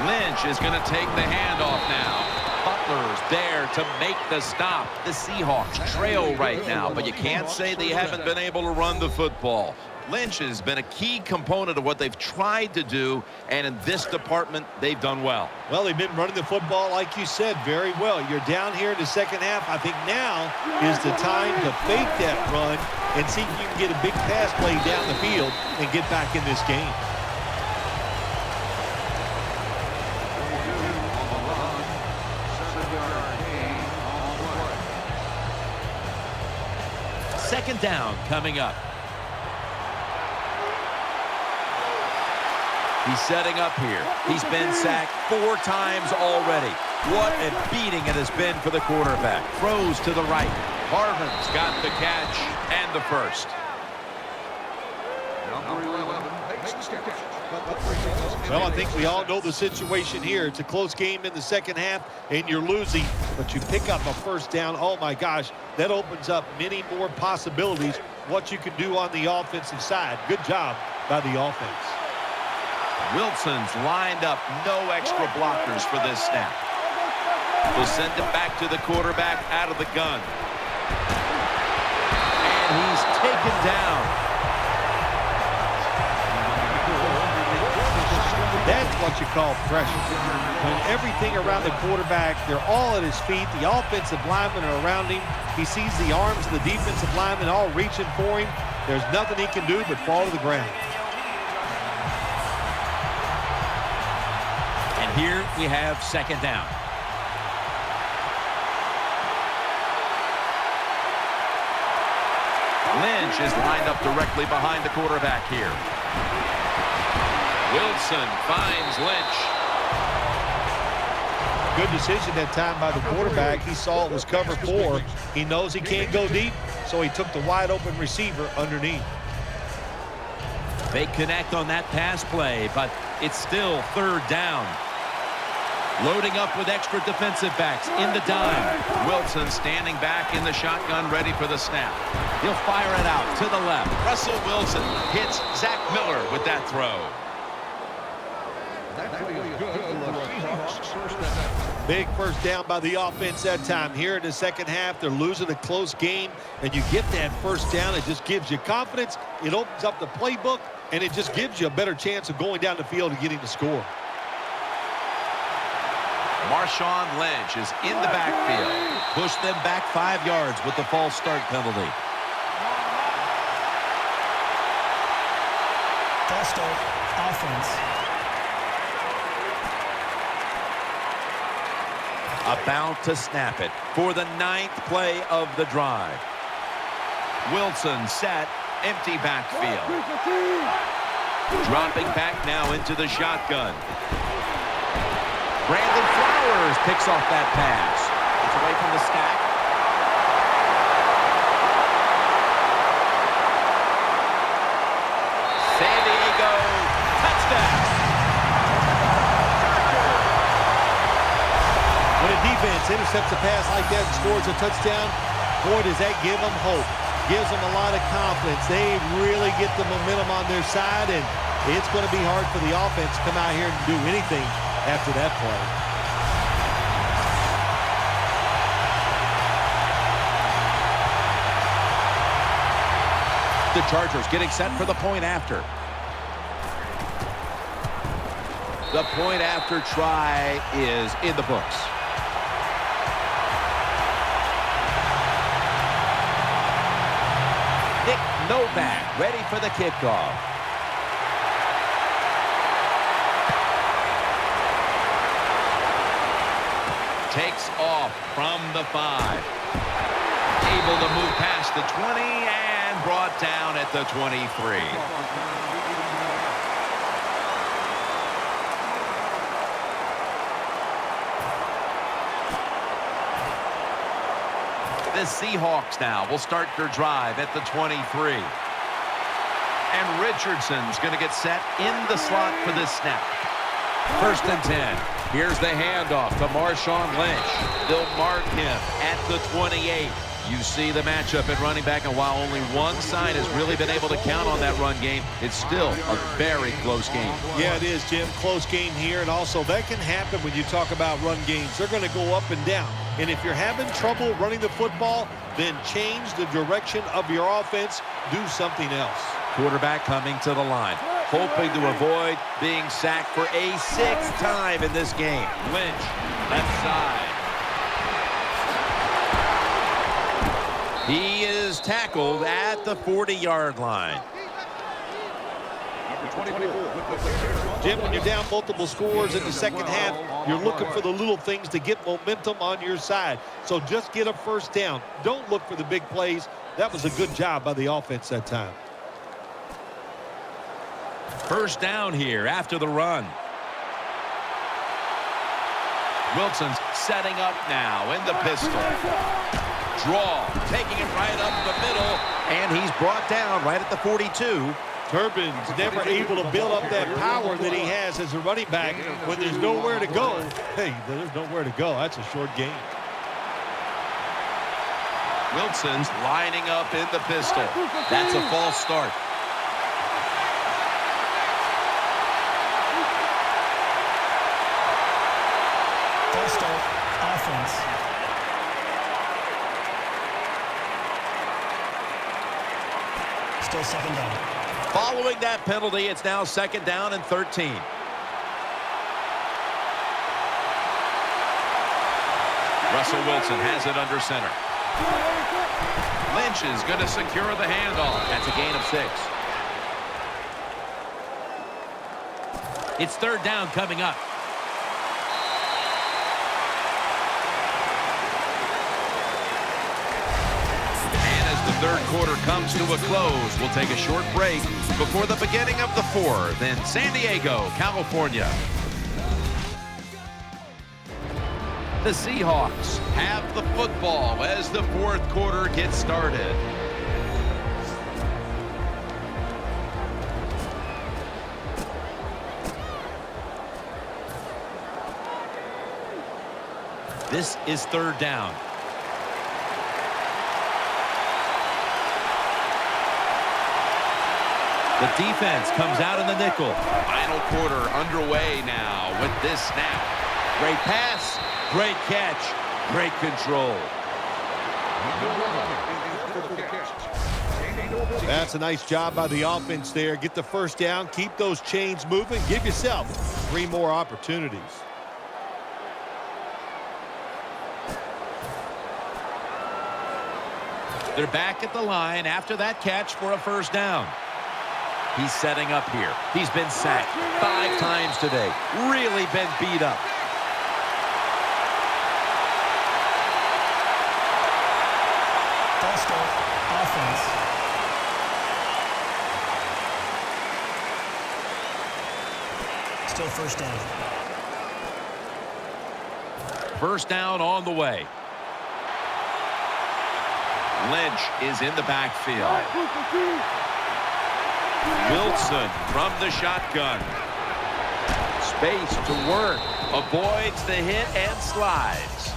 Lynch is going to take the handoff now. Butler's there to make the stop. The Seahawks trail right now, but you can't say they haven't been able to run the football. Lynch has been a key component of what they've tried to do, and in this department, they've done well. Well, they've been running the football, like you said, very well. You're down here in the second half. I think now is the time to fake that run and see if you can get a big pass play down the field and get back in this game. Second down coming up. He's setting up here. He's been sacked 4 times already. What a beating it has been for the quarterback. Throws to the right. Harvin's got the catch and the first. Well, I think we all know the situation here. It's a close game in the second half, and you're losing, but you pick up a first down. Oh, my gosh, that opens up many more possibilities, what you can do on the offensive side. Good job by the offense. Wilson's lined up, no extra blockers for this snap. They'll send it back to the quarterback out of the gun. And he's taken down. That's what you call pressure. When everything around the quarterback, they're all at his feet. The offensive linemen are around him. He sees the arms of the defensive linemen all reaching for him. There's nothing he can do but fall to the ground. And here we have second down. Lynch is lined up directly behind the quarterback here. Wilson finds Lynch. Good decision that time by the quarterback. He saw it was cover 4. He knows he can't go deep, so he took the wide open receiver underneath. They connect on that pass play, but it's still 3rd down. Loading up with extra defensive backs in the dime. Wilson standing back in the shotgun, ready for the snap. He'll fire it out to the left. Russell Wilson hits Zach Miller with that throw. Big first down by the offense that time. Here in the second half, they're losing a close game, and you get that first down. It just gives you confidence. It opens up the playbook, and it just gives you a better chance of going down the field and getting the score. Marshawn Lynch is in the backfield. Push them back 5 yards with the false start penalty. False start, offense. About to snap it for the 9th play of the drive. Wilson set, empty backfield. Dropping back now into the shotgun. Brandon Flowers picks off that pass. It's away from the stack. San Diego, touchdown. When a defense intercepts a pass like that and scores a touchdown, boy, does that give them hope. Gives them a lot of confidence. They really get the momentum on their side, and it's going to be hard for the offense to come out here and do anything after that play. The Chargers getting set for the point after. The point after try is in the books. Nick Novak ready for the kickoff. Takes off from the 5. Able to move past the 20 and brought down at the 23. The Seahawks now will start their drive at the 23. And Richardson's going to get set in the slot for this snap. 1st and 10. Here's the handoff to Marshawn Lynch. They'll mark him at the 28. You see the matchup at running back, and while only one side has really been able to count on that run game, it's still a very close game. Yeah, it is, Jim. Close game here, and also that can happen when you talk about run games. They're going to go up and down, and if you're having trouble running the football, then change the direction of your offense. Do something else. Quarterback coming to the line, hoping to avoid being sacked for a 6th time in this game. Lynch, left side. He is tackled at the 40-yard line. Jim, when you're down multiple scores in the second half, you're looking for the little things to get momentum on your side. So just get a first down. Don't look for the big plays. That was a good job by the offense that time. First down here after the run. Wilson's setting up now in the pistol. Draw, taking it right up the middle, and he's brought down right at the 42. Turbin's never able to build up that power that he has as a running back when there's nowhere to go. Hey, there's nowhere to go. That's a short game. Wilson's lining up in the pistol. That's a false start. False start, offense. Still 2nd down. Following that penalty, it's now 2nd down and 13. Russell Wilson has it under center. Lynch is going to secure the handoff. That's a gain of 6. It's 3rd down coming up. The 3rd quarter comes to a close. We'll take a short break before the beginning of the 4th in San Diego, California. The Seahawks have the football as the fourth quarter gets started. This is third down. The defense comes out in the nickel. Final quarter underway now with this snap. Great pass, great catch, great control. That's a nice job by the offense there. Get the first down, keep those chains moving, give yourself 3 more opportunities. They're back at the line after that catch for a first down. He's setting up here. He's been sacked 5 times today. Really been beat up. False start. Offense. Still first down. First down on the way. Lynch is in the backfield. Wilson from the shotgun. Space to work. Avoids the hit and slides.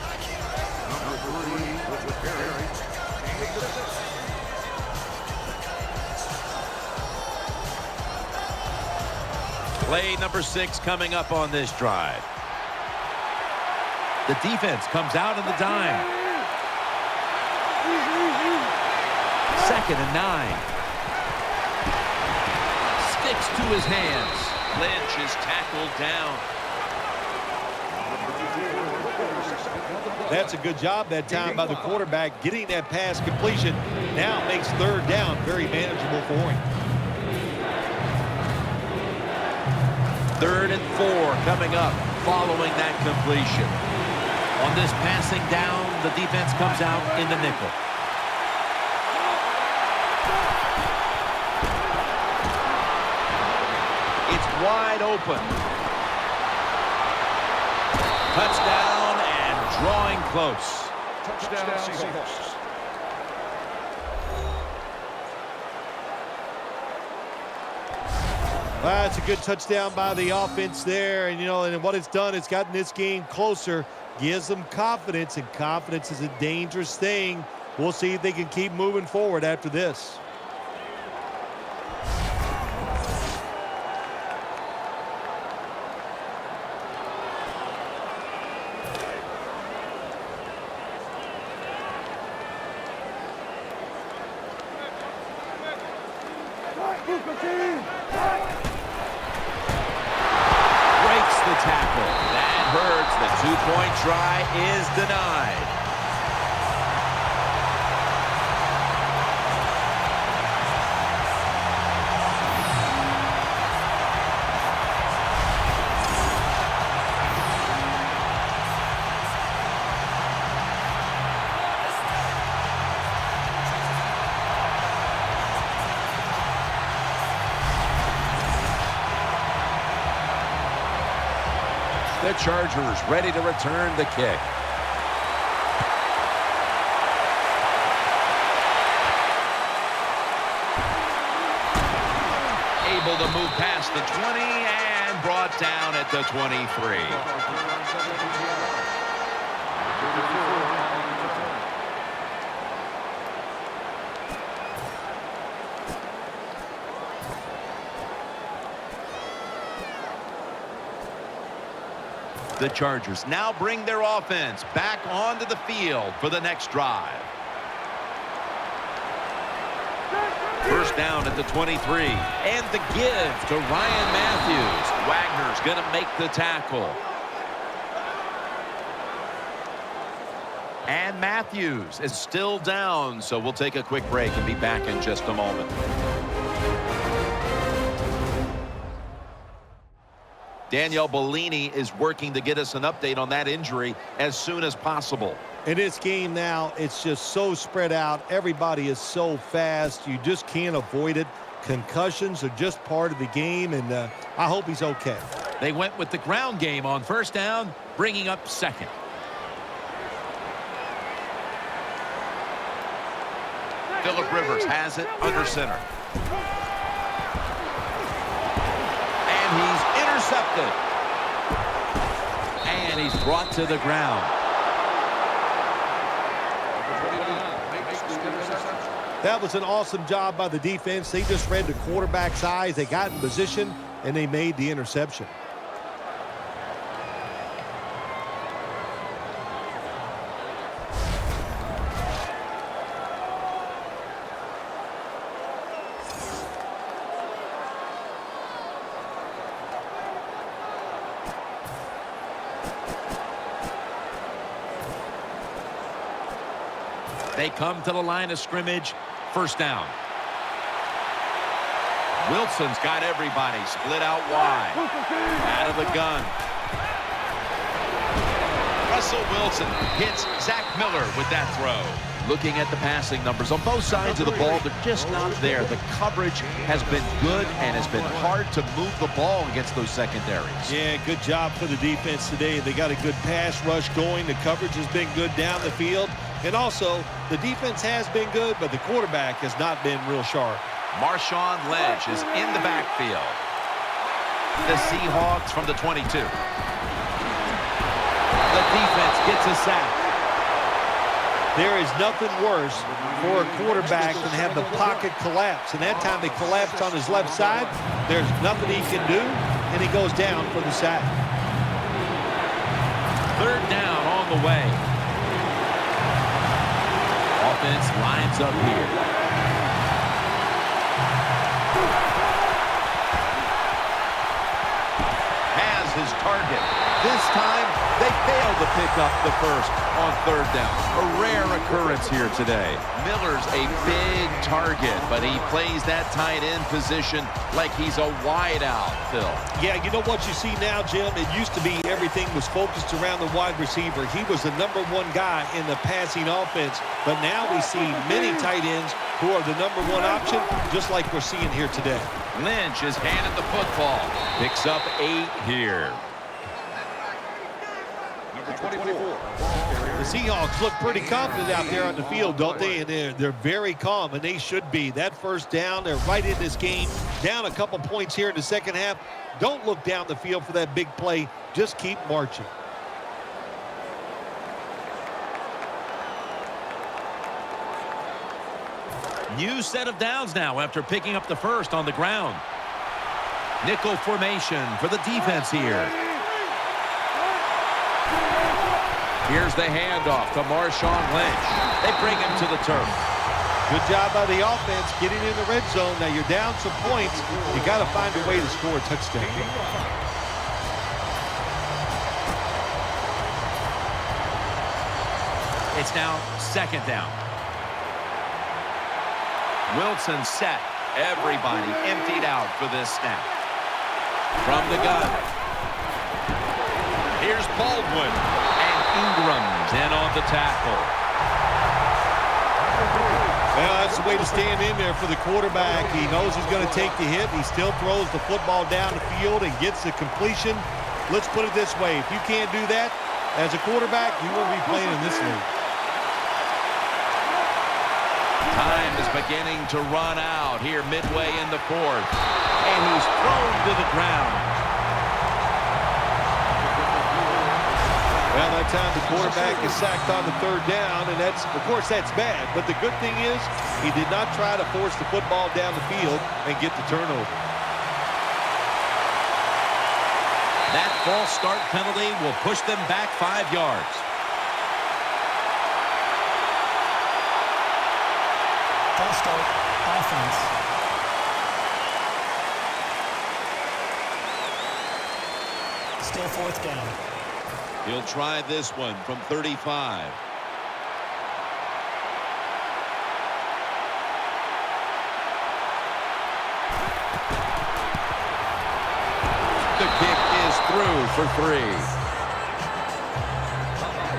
Play number 6 coming up on this drive. The defense comes out in the dime. 2nd and 9. Sticks to his hands. Lynch is tackled down. That's a good job that time by the quarterback getting that pass completion. Now makes third down very manageable for him. 3rd and 4 coming up following that completion. On this passing down, the defense comes out in the nickel. It's wide open. Touchdown and drawing close. Touchdown, Seahawks. Well, it's a good touchdown by the offense there. And, you know, and what it's done, it's gotten this game closer, gives them confidence, and confidence is a dangerous thing. We'll see if they can keep moving forward after this. Breaks the tackle. That hurts. The 2-point try is denied. The Chargers ready to return the kick. Able to move past the 20 and brought down at the 23. The Chargers now bring their offense back onto the field for the next drive. First down at the 23. And the give to Ryan Matthews. Wagner's going to make the tackle. And Matthews is still down, so we'll take a quick break and be back in just a moment. Danielle Bellini is working to get us an update on that injury as soon as possible. In this game now, it's just so spread out. Everybody is so fast. You just can't avoid it. Concussions are just part of the game, and I hope he's okay. They went with the ground game on first down, bringing up second. Phillip Rivers has it under center. And he's intercepted. And he's brought to the ground. That was an awesome job by the defense. They just read the quarterback's eyes. They got in position, and they made the interception. They come to the line of scrimmage. First down. Wilson's got everybody split out wide. Out of the gun. Russell Wilson hits Zach Miller with that throw. Looking at the passing numbers on both sides of the ball, they're just not there. The coverage has been good and has been hard to move the ball against those secondaries. Yeah, good job for the defense today. They got a good pass rush going. The coverage has been good down the field. And also, the defense has been good, but the quarterback has not been real sharp. Marshawn Lynch is in the backfield. The Seahawks from the 22. The defense gets a sack. There is nothing worse for a quarterback than have the pocket collapse. And that time they collapsed on his left side. There's nothing he can do, and he goes down for the sack. Third down on the way. Offense lines up here. Has his target. This time, they fail to pick up the first on third down. A rare occurrence here today. Miller's a big target, but he plays that tight end position like he's a wide out, Phil. Yeah, you know what you see now, Jim? It used to be everything was focused around the wide receiver. He was the #1 guy in the passing offense. But now we see many tight ends who are the #1 option, just like we're seeing here today. Lynch is handed the football. Picks up 8 here. Number 24. The Seahawks look pretty confident out there on the field, don't they? And they're very calm, and they should be. That first down, they're right in this game. Down a couple points here in the second half. Don't look down the field for that big play. Just keep marching. New set of downs now after picking up the first on the ground. Nickel formation for the defense here. Here's the handoff to Marshawn Lynch. They bring him to the turf. Good job by the offense getting in the red zone. Now you're down some points. You got to find a way to score a touchdown. It's now second down. Wilson set. Everybody emptied out for this snap. From the gun. Here's Baldwin. And Ingram's in on the tackle. Well, that's the way to stand in there for the quarterback. He knows he's going to take the hit. He still throws the football down the field and gets the completion. Let's put it this way. If you can't do that as a quarterback, you won't be playing in this league. Time is beginning to run out here midway in the fourth. And he's thrown to the ground. Well, that time the quarterback is sacked on the third down, and that's, of course, that's bad. But the good thing is he did not try to force the football down the field and get the turnover. That false start penalty will push them back 5 yards. False start, offense. Still fourth down. He'll try this one from 35. The kick is through for 3.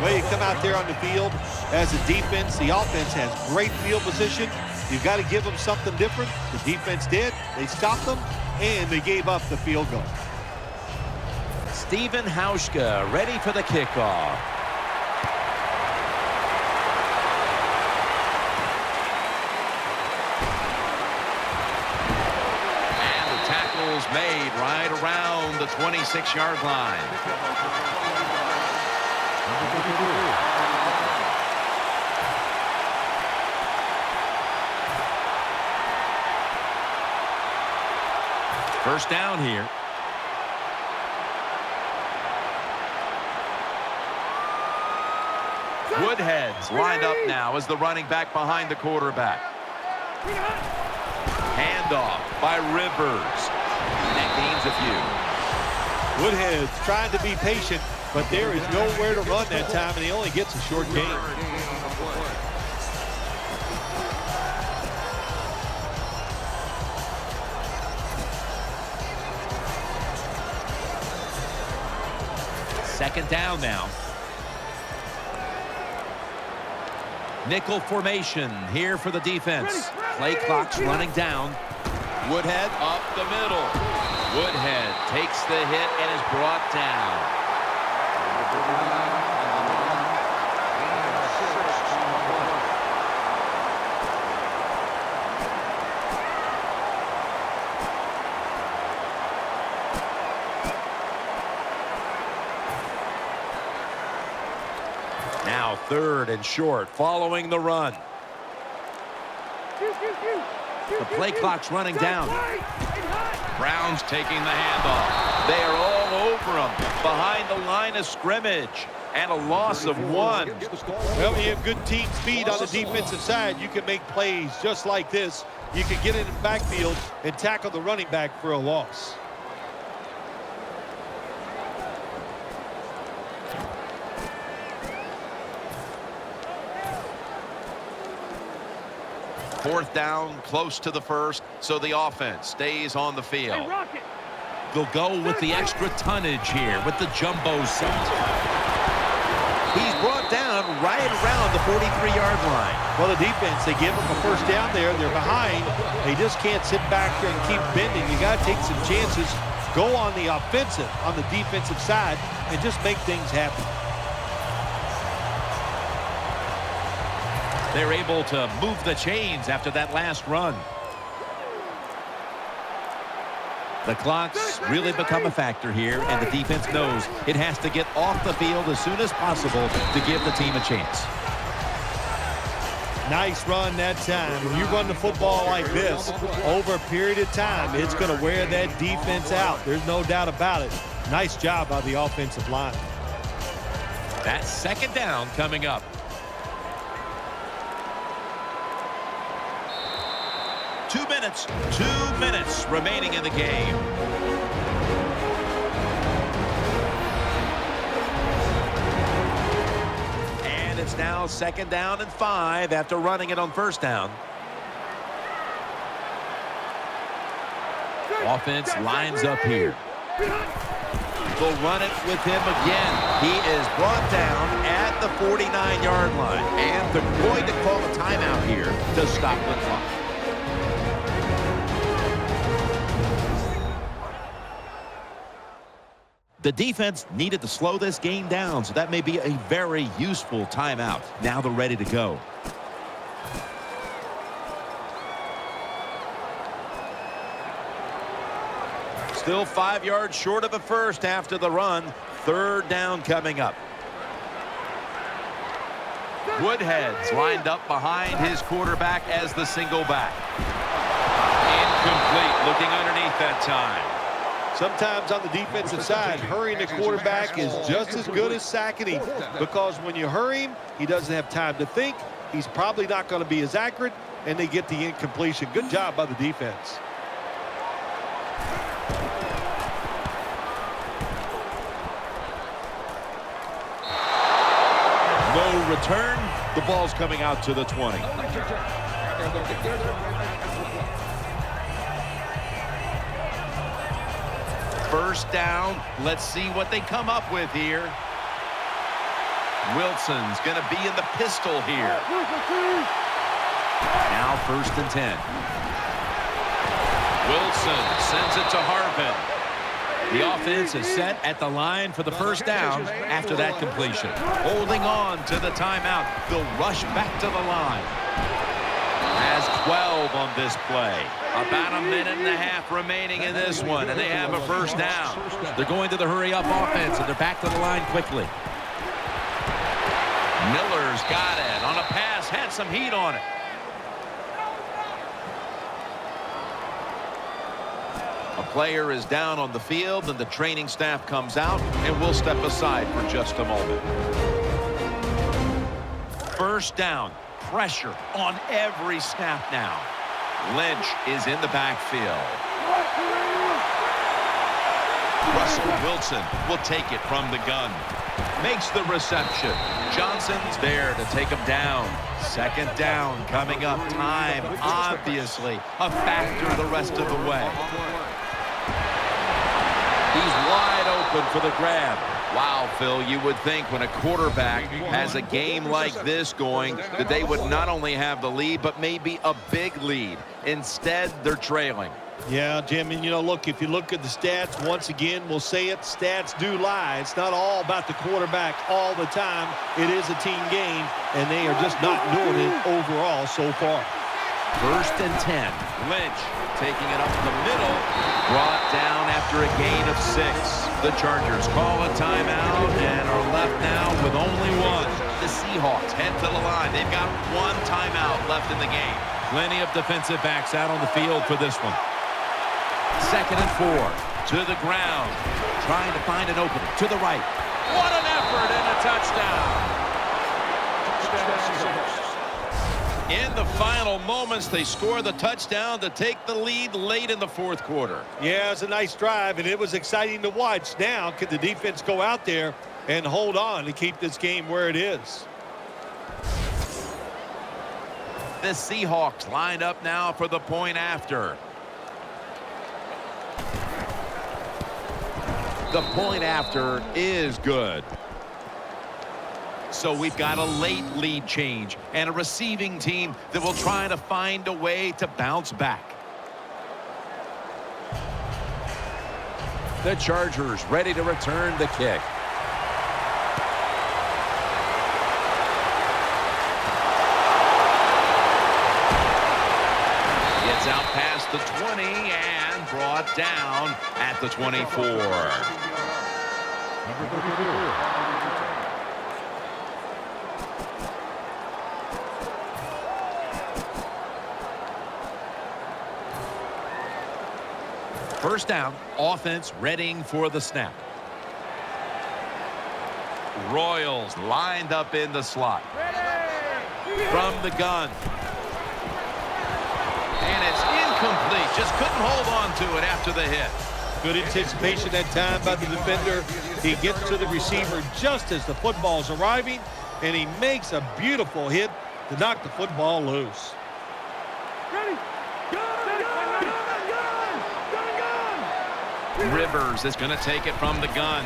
Well, you come out there on the field as a defense. The offense has great field position. You've got to give them something different. The defense did. They stopped them, and they gave up the field goal. Steven Hauschka ready for the kickoff. tackle's made right around the 26-yard line. First down here. Woodhead's lined up now as the running back behind the quarterback. Handoff by Rivers. And that gains a few. Woodhead's trying to be patient, but there is nowhere to run that time, and he only gets a short gain. Second down now. Nickel formation here for the defense. Play clock's running down. Woodhead up the middle. Woodhead takes the hit and is brought down. Now third and short following the run. The play clock's running down. Brown's taking the handoff. They are all over him behind the line of scrimmage, and a loss of 1. Well, when you have good team speed on the defensive side, you can make plays just like this. You can get in the backfield and tackle the running back for a loss. Fourth down, close to the first, so the offense stays on the field. They'll go with the extra tonnage here with the jumbo set. He's brought down right around the 43-yard line. Well, the defense, they give them a first down there. They're behind. They just can't sit back there and keep bending. You got to take some chances. Go on the offensive, on the defensive side, and just make things happen. They're able to move the chains after that last run. The clock's really become a factor here, and the defense knows it has to get off the field as soon as possible to give the team a chance. Nice run that time. When you run the football like this over a period of time, it's going to wear that defense out. There's no doubt about it. Nice job by the offensive line. That's second down coming up. 2 minutes. 2 minutes remaining in the game. And it's now second down and 5 after running it on first down. Offense lines up here. They'll run it with him again. He is brought down at the 49-yard line. And they're going to call a timeout here to stop the clock. The defense needed to slow this game down, so that may be a very useful timeout. Now they're ready to go. Still 5 yards short of a first after the run. Third down coming up. Woodhead's lined up behind his quarterback as the single back. Incomplete, looking underneath that time. Sometimes on the defensive side, hurrying the quarterback is just as good as sacking him, because when you hurry him, he doesn't have time to think. He's probably not going to be as accurate, and they get the incompletion. Good job by the defense. No return. The ball's coming out to the 20. First down. Let's see what they come up with here. Wilson's going to be in the pistol here. Now first and 10. Wilson sends it to Harvin. The offense is set at the line for the first down after that completion. Holding on to the timeout. They'll rush back to the line. As 12 on this play. About a minute and a half remaining in this one, and they have a first down. They're going to the hurry-up offense, and they're back to the line quickly. Miller's got it on a pass, had some heat on it. A player is down on the field, and the training staff comes out, and we'll step aside for just a moment. First down, pressure on every snap now. Lynch is in the backfield. Russell Wilson will take it from the gun. Makes the reception. Johnson's there to take him down. Second down coming up. Time, obviously, a factor the rest of the way. He's wide open for the grab. Wow, Phil, you would think when a quarterback has a game like this going that they would not only have the lead, but maybe a big lead. Instead, they're trailing. Yeah, Jim, and look, if you look at the stats, once again, we'll say it, stats do lie. It's not all about the quarterback all the time. It is a team game, and they are just not doing it overall so far. First and 10. Lynch taking it up the middle. Brought down after a gain of 6. The Chargers call a timeout and are left now with only one. The Seahawks head to the line. They've got one timeout left in the game. Plenty of defensive backs out on the field for this one. Second and 4. To the ground. Trying to find an opening. To the right. What an effort and a touchdown. In the final moments, they score the touchdown to take the lead late in the fourth quarter. Yeah, it's a nice drive, and it was exciting to watch. Now, can the defense go out there and hold on to keep this game where it is? The Seahawks lined up now for the point after. The point after is good. So we've got a late lead change and a receiving team that will try to find a way to bounce back. The Chargers ready to return the kick. Gets out past the 20 and brought down at the 24. First down, offense readying for the snap. Royals lined up in the slot. From the gun. And it's incomplete. Just couldn't hold on to it after the hit. Good anticipation that time by the defender. He gets to the receiver just as the football's arriving, and he makes a beautiful hit to knock the football loose. Rivers is going to take it from the gun.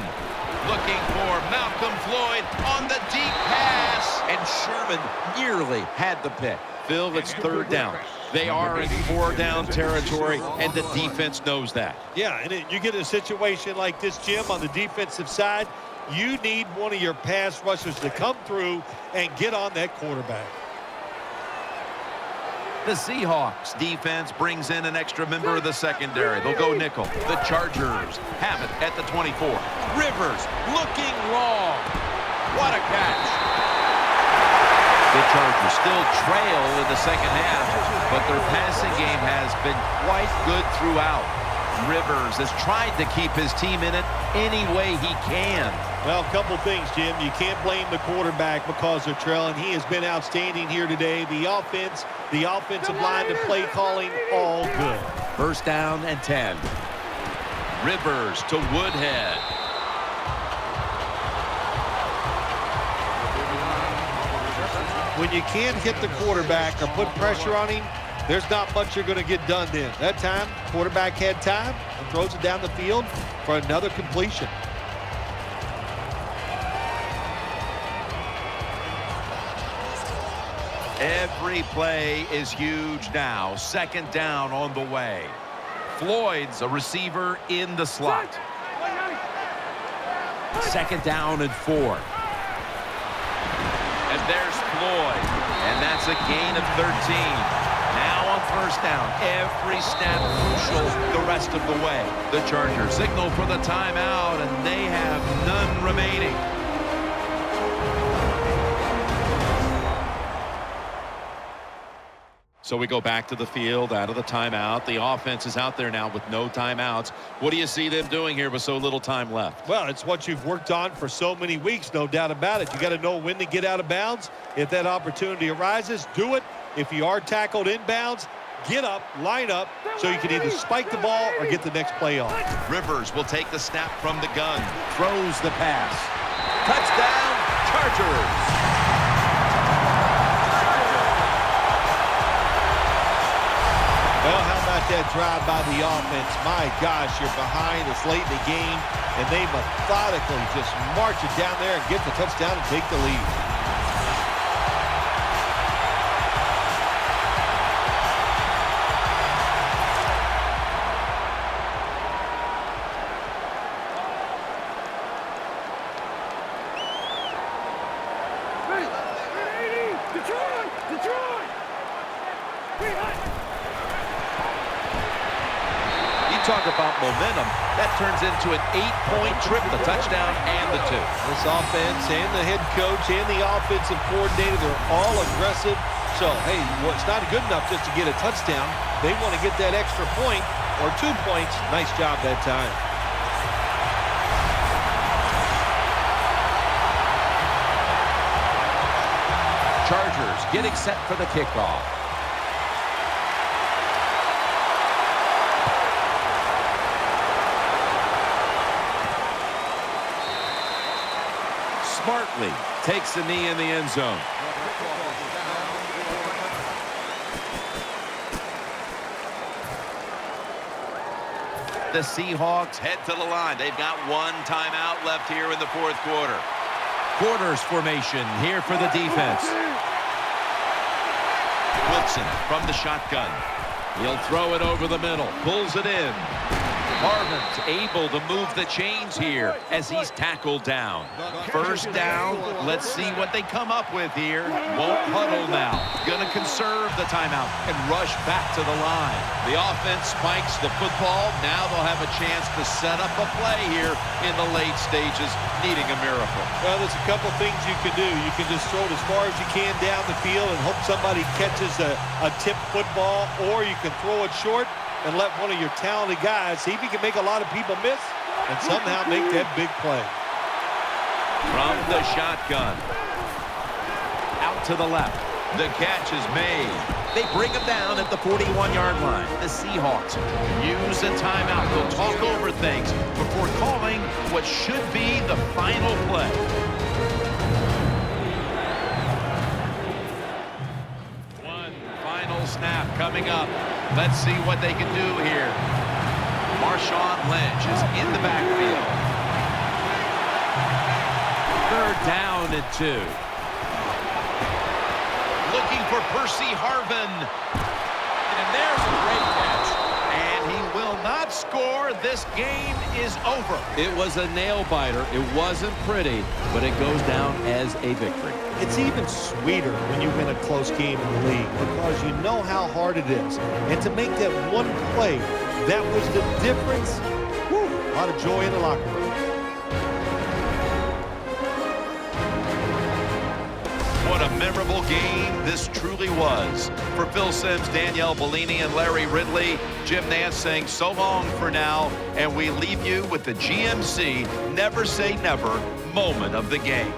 Looking for Malcolm Floyd on the deep pass. And Sherman nearly had the pick. Phil, it's third down. They are in 4-down territory, and the defense knows that. Yeah, and you get a situation like this, Jim, on the defensive side, you need one of your pass rushers to come through and get on that quarterback. The Seahawks defense brings in an extra member of the secondary. They'll go nickel. The Chargers have it at the 24. Rivers looking long. What a catch. The Chargers still trail in the second half, but their passing game has been quite good throughout. Rivers has tried to keep his team in it any way he can. Well, a couple things, Jim. You can't blame the quarterback because they're trailing. He has been outstanding here today. The offense, the offensive line, the play calling, all good. First down and 10. Rivers to Woodhead. When you can't hit the quarterback or put pressure on him, there's not much you're going to get done then. That time, quarterback had time and throws it down the field for another completion. Every play is huge now. Second down on the way. Floyd's a receiver in the slot. Second down and 4. And there's Floyd. And that's a gain of 13. Now first down. Every snap crucial the rest of the way. The Chargers signal for the timeout, and they have none remaining. So we go back to the field out of the timeout. The offense is out there now with no timeouts. What do you see them doing here with so little time left? Well, it's what you've worked on for so many weeks, no doubt about it. You got to know when to get out of bounds. If that opportunity arises, do it. If you are tackled inbounds, get up, line up, so you can either spike the ball or get the next play on. Rivers will take the snap from the gun. Throws the pass. Touchdown, Chargers. Well, how about that drive by the offense? My gosh, you're behind. It's late in the game, and they methodically just march it down there and get the touchdown and take the lead. Talk about momentum. That turns into an 8-point trip, the touchdown and the 2. This offense and the head coach and the offensive coordinator, they're all aggressive. So, hey, well, it's not good enough just to get a touchdown. They want to get that extra point or 2 points. Nice job that time. Chargers getting set for the kickoff. Smartly takes the knee in the end zone. The Seahawks head to the line. They've got one timeout left here in the fourth quarter. Quarters formation here for the defense. Wilson from the shotgun. He'll throw it over the middle. Pulls it in. Harvin's able to move the chains here as he's tackled down. First down. Let's see what they come up with here. Won't huddle now. Gonna conserve the timeout and rush back to the line. The offense spikes the football. Now they'll have a chance to set up a play here in the late stages, needing a miracle. Well, there's a couple things you can do. You can just throw it as far as you can down the field and hope somebody catches a tipped football, or you can throw it short and let one of your talented guys see if he can make a lot of people miss and somehow make that big play. From the shotgun. Out to the left. The catch is made. They bring him down at the 41-yard line. The Seahawks use a timeout. They'll talk over things before calling what should be the final play. One final snap coming up. Let's see what they can do here. Marshawn Lynch is in the backfield. Third down and 2. Looking for Percy Harvin. And there's a great catch. And he will not score. This game is over. It was a nail-biter. It wasn't pretty, but it goes down as a victory. It's even sweeter when you win a close game in the league because you know how hard it is. And to make that one play, that was the difference. Woo, a lot of joy in the locker room. What a memorable game this truly was. For Phil Simms, Danielle Bellini, and Larry Ridley, Jim Nance saying so long for now, and we leave you with the GMC Never Say Never moment of the game.